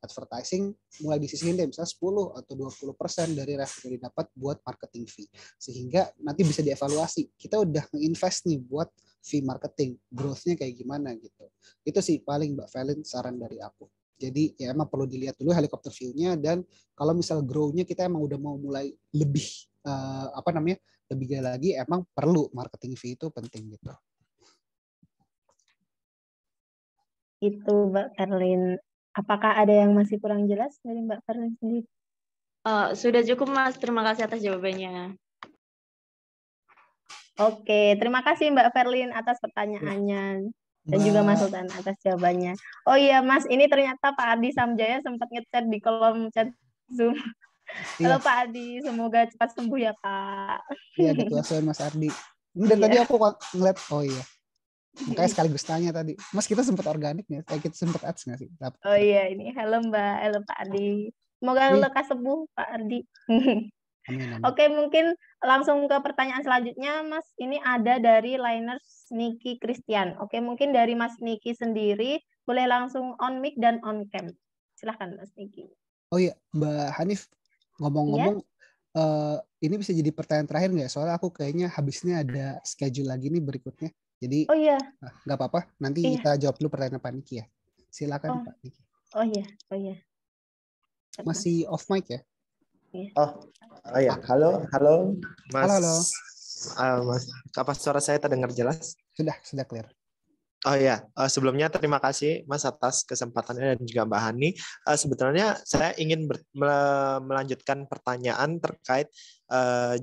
Advertising mulai disisihin deh, misalnya 10 atau 20% dari revenue yang didapat buat marketing fee. Sehingga nanti bisa dievaluasi, kita udah nge-invest nih buat fee marketing, growth-nya kayak gimana gitu. Itu sih paling Mbak Felin saran dari aku. Jadi ya emang perlu dilihat dulu helikopter view-nya, dan kalau misal grow-nya kita emang udah mau mulai lebih lebih gila lagi, emang perlu marketing fee itu penting gitu. Itu Mbak Ferlin. Apakah ada yang masih kurang jelas dari Mbak Ferlin sendiri? Sudah cukup Mas, terima kasih atas jawabannya. Oke, terima kasih Mbak Ferlin atas pertanyaannya. Dan juga Mas Sultan atas jawabannya. Oh iya Mas, ini ternyata Pak Ardi Samjaya sempat ngechat di kolom chat Zoom. Halo Pak Ardi, semoga cepat sembuh ya Pak. Iya, ketua Mas Ardi. Dan tadi aku ngeliat, oh iya. Makanya sekaligus tanya tadi, Mas kita sempat organik nih, kita sempat ads nggak sih? Oh iya, ini halo Mbak, halo Pak Ardi. Semoga lekas sembuh Pak Ardi. Amin. Oke, mungkin langsung ke pertanyaan selanjutnya, Mas. Ini ada dari Liners Niki Christian. Oke, mungkin dari Mas Niki sendiri, boleh langsung on mic dan on cam. Silahkan Mas Niki. Oh iya, Mbak Hanif, ngomong-ngomong, ini bisa jadi pertanyaan terakhir nggak? Soalnya aku kayaknya habisnya ada schedule lagi nih berikutnya. Jadi nggak apa-apa, nanti kita jawab dulu pertanyaan Pak Niki ya. Silakan Pak Niki. Oh iya. Masih off mic ya? Oh ya, halo Mas. Halo. Mas, apa suara saya terdengar jelas? Sudah clear. Oh ya, sebelumnya terima kasih Mas atas kesempatannya dan juga Mbak Hani. Sebetulnya saya ingin melanjutkan pertanyaan terkait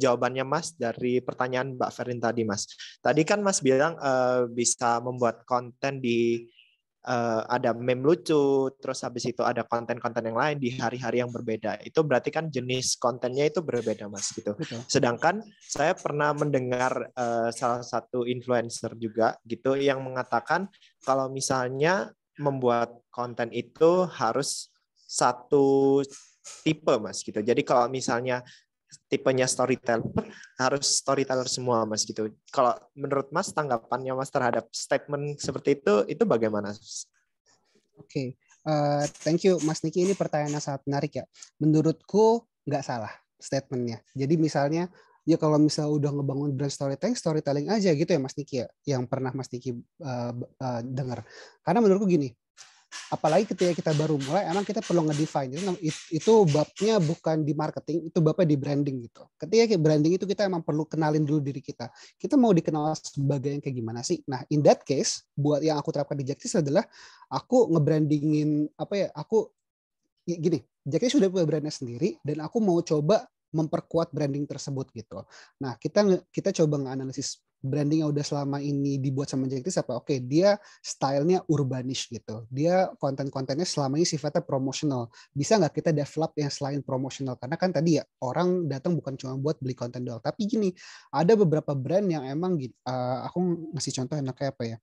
jawabannya Mas dari pertanyaan Mbak Ferin tadi Mas. Tadi kan Mas bilang bisa membuat konten di ada meme lucu, terus habis itu ada konten-konten yang lain di hari-hari yang berbeda. Itu berarti kan jenis kontennya itu berbeda Mas gitu. Betul. Sedangkan saya pernah mendengar salah satu influencer juga gitu yang mengatakan kalau misalnya membuat konten itu harus satu tipe Mas gitu. Jadi kalau misalnya tipenya storyteller harus storyteller semua Mas gitu. Kalau menurut Mas tanggapannya Mas terhadap statement seperti itu bagaimana? Oke, thank you Mas Niki, ini pertanyaan yang sangat menarik ya. Menurutku nggak salah statementnya. Jadi misalnya ya kalau misalnya udah ngebangun brand storytelling aja gitu ya Mas Niki ya, yang pernah Mas Niki dengar. Karena menurutku gini, apalagi ketika kita baru mulai, emang kita perlu ngedefine itu babnya bukan di marketing, itu babnya di branding gitu. Ketika branding itu kita emang perlu kenalin dulu diri kita. Kita mau dikenal sebagai yang kayak gimana sih? Nah, in that case, buat yang aku terapkan di Jacktis adalah aku ngebrandingin gini, Jacktis sudah punya brandnya sendiri dan aku mau coba memperkuat branding tersebut gitu. Nah, kita coba nganalisis branding yang udah selama ini dibuat sama Jaktis apa? Oke, dia stylenya urbanish gitu. Dia konten-kontennya selama ini sifatnya promotional. Bisa nggak kita develop yang selain promotional? Karena kan tadi ya orang datang bukan cuma buat beli konten doang. Tapi gini, ada beberapa brand yang emang gitu. Aku ngasih contoh enaknya apa ya?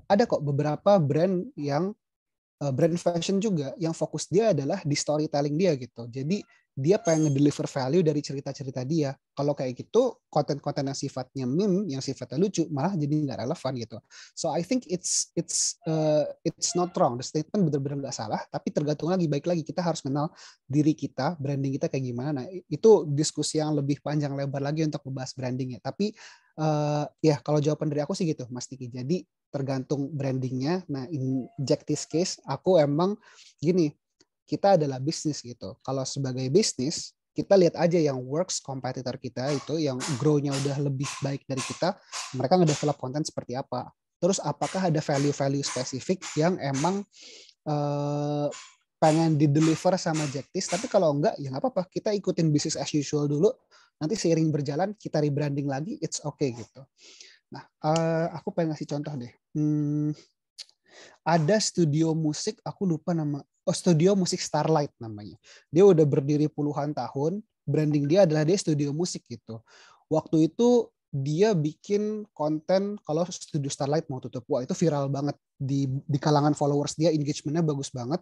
Ada kok beberapa brand yang brand fashion juga yang fokus dia adalah di storytelling dia gitu. Jadi dia pengen deliver value dari cerita-cerita dia. Kalau kayak gitu, konten-konten yang sifatnya meme, yang sifatnya lucu, malah jadi nggak relevan gitu. So I think it's not wrong. The statement benar-benar nggak salah, tapi tergantung lagi, baik lagi kita harus kenal diri kita, branding kita kayak gimana. Nah, itu diskusi yang lebih panjang lebar lagi untuk membahas brandingnya. Tapi ya kalau jawaban dari aku sih gitu, Mas Niki. Jadi tergantung brandingnya. Nah, in Jaktis case, aku emang gini, kita adalah bisnis gitu. Kalau sebagai bisnis, kita lihat aja yang works kompetitor kita itu, yang grow-nya udah lebih baik dari kita, mereka ngedevelop konten seperti apa. Terus apakah ada value-value spesifik yang emang pengen di-deliver sama Jaktis, tapi kalau enggak, ya nggak apa-apa. Kita ikutin business as usual dulu, nanti seiring berjalan, kita rebranding lagi, it's okay gitu. Nah, aku pengen ngasih contoh deh. Ada studio musik, aku lupa nama, studio musik Starlight namanya. Dia udah berdiri puluhan tahun, branding dia adalah dia studio musik gitu. Waktu itu dia bikin konten kalau studio Starlight mau tutup, wah itu viral banget di kalangan followers dia, engagementnya bagus banget.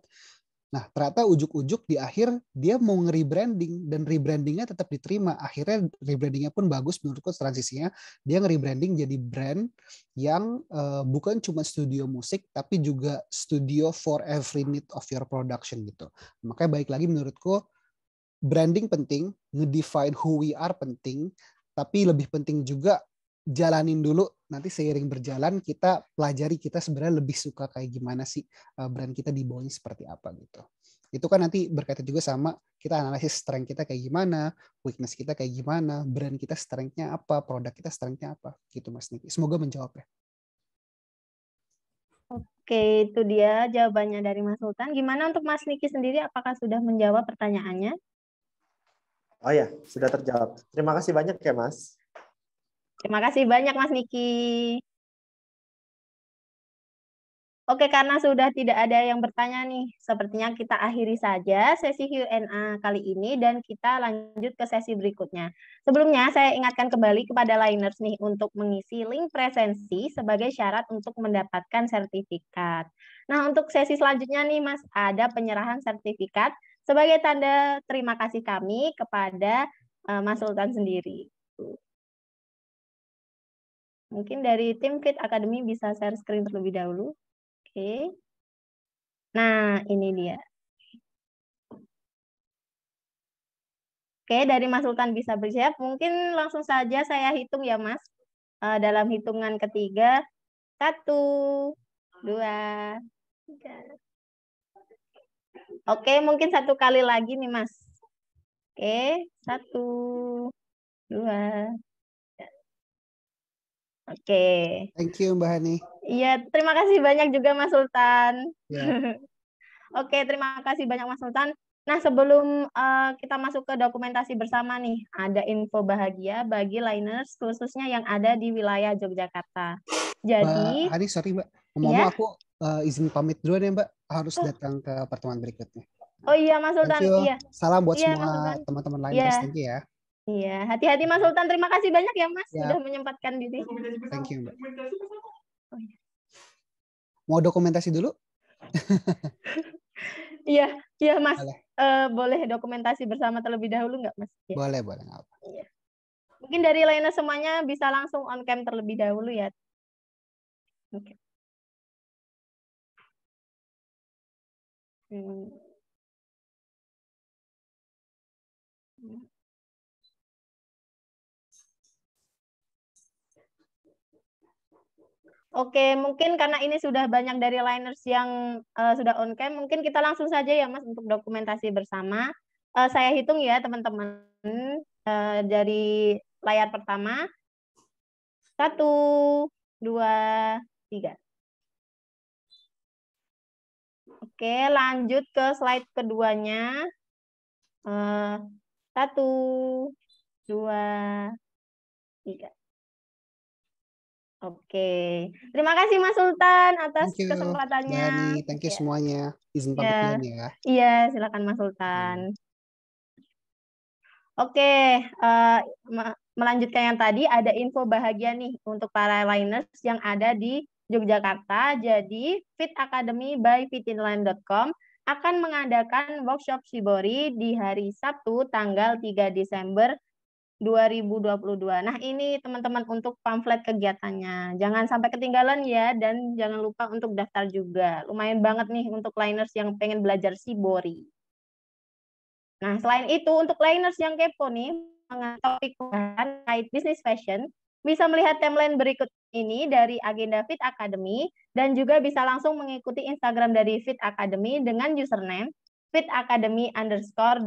Nah, ternyata ujuk-ujuk di akhir dia mau nge-rebranding dan rebrandingnya tetap diterima. Akhirnya rebrandingnya pun bagus menurutku transisinya. Dia nge-rebranding jadi brand yang bukan cuma studio musik tapi juga studio for every need of your production gitu. Makanya baik lagi menurutku branding penting, nge-define who we are penting, tapi lebih penting juga jalanin dulu, nanti seiring berjalan kita pelajari kita sebenarnya lebih suka kayak gimana sih, brand kita dibawanya seperti apa gitu. Itu kan nanti berkaitan juga sama kita analisis strength kita kayak gimana, weakness kita kayak gimana, brand kita strength-nya apa, produk kita strength-nya apa gitu Mas Niki. Semoga menjawab ya. Oke, itu dia jawabannya dari Mas Sultan. Gimana untuk Mas Niki sendiri, apakah sudah menjawab pertanyaannya? Oh ya, sudah terjawab. Terima kasih banyak ya, Mas. Terima kasih banyak Mas Niki. Oke, karena sudah tidak ada yang bertanya nih, sepertinya kita akhiri saja sesi Q&A kali ini dan kita lanjut ke sesi berikutnya. Sebelumnya, saya ingatkan kembali kepada liners nih untuk mengisi link presensi sebagai syarat untuk mendapatkan sertifikat. Nah, untuk sesi selanjutnya nih, Mas, ada penyerahan sertifikat sebagai tanda terima kasih kami kepada Mas Sultan sendiri. Mungkin dari tim Fit Academy bisa share screen terlebih dahulu. Oke. Nah, ini dia. Oke, dari Mas Sultan bisa bersiap. Mungkin langsung saja saya hitung ya, Mas. Dalam hitungan ketiga. 1, 2, 3. Oke, mungkin satu kali lagi nih, Mas. Oke, 1, 2. Oke. Thank you Mbak Hani. Iya, terima kasih banyak juga Mas Sultan. Ya. Oke, terima kasih banyak Mas Sultan. Nah, sebelum kita masuk ke dokumentasi bersama nih, ada info bahagia bagi liners khususnya yang ada di wilayah Yogyakarta. Jadi, Mbak Hani, sorry Mbak. Ngomong-ngomong ya. aku izin pamit dulu nih Mbak, harus Oh. datang ke pertemuan berikutnya. Oh iya Mas Thank Sultan, you. iya. Salam buat Iya, Mas semua Sultan. teman-teman Iya. liners, thank you ya. Iya, hati-hati Mas Sultan. Terima kasih banyak ya Mas Ya. sudah menyempatkan diri. Thank you Mbak. Oh, iya. Mau dokumentasi dulu? Iya, iya Mas. Boleh. Boleh dokumentasi bersama terlebih dahulu nggak Mas? Ya. Boleh, boleh. Nggak apa. Iya. Mungkin dari liners semuanya bisa langsung on cam terlebih dahulu ya. Oke. Oke, mungkin karena ini sudah banyak dari liners yang sudah on cam, mungkin kita langsung saja ya Mas untuk dokumentasi bersama. Saya hitung ya teman-teman dari layar pertama. 1, 2, 3. Oke, lanjut ke slide keduanya. 1, 2, 3. Oke. Terima kasih Mas Sultan atas Thank you, kesempatannya. Dani. Thank you Ya. semuanya. Izin pamit Ya. duluan ya. Iya, silakan Mas Sultan. Oke, melanjutkan yang tadi ada info bahagia nih untuk para liners yang ada di Yogyakarta. Jadi, Fit Academy by fitinline.com akan mengadakan workshop Shibori di hari Sabtu tanggal 3 Desember 2022. Nah, ini teman-teman untuk pamflet kegiatannya. Jangan sampai ketinggalan ya, dan jangan lupa untuk daftar juga. Lumayan banget nih untuk liners yang pengen belajar Shibori. Nah, selain itu, untuk liners yang kepo nih, mengenai topik terkait bisnis fashion, bisa melihat timeline berikut ini dari agenda Fit Academy, dan juga bisa langsung mengikuti Instagram dari Fit Academy dengan username fitacademy_2022.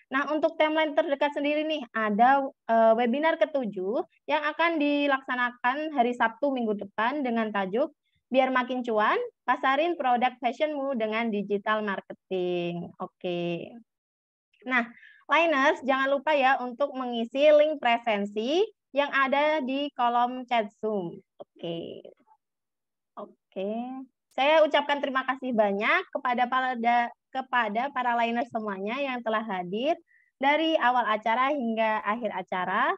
Nah, untuk timeline terdekat sendiri nih, ada webinar ke-7 yang akan dilaksanakan hari Sabtu minggu depan dengan tajuk Biar Makin Cuan, Pasarin Produk Fashionmu dengan Digital Marketing. Oke. Nah, liners, jangan lupa ya untuk mengisi link presensi yang ada di kolom chat Zoom. Oke. Oke. Saya ucapkan terima kasih banyak kepada para liners semuanya yang telah hadir dari awal acara hingga akhir acara.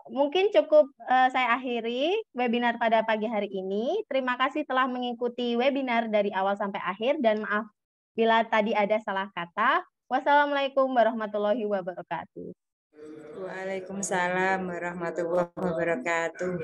Mungkin cukup saya akhiri webinar pada pagi hari ini. Terima kasih telah mengikuti webinar dari awal sampai akhir, dan maaf bila tadi ada salah kata. Wassalamualaikum warahmatullahi wabarakatuh. Waalaikumsalam warahmatullahi wabarakatuh.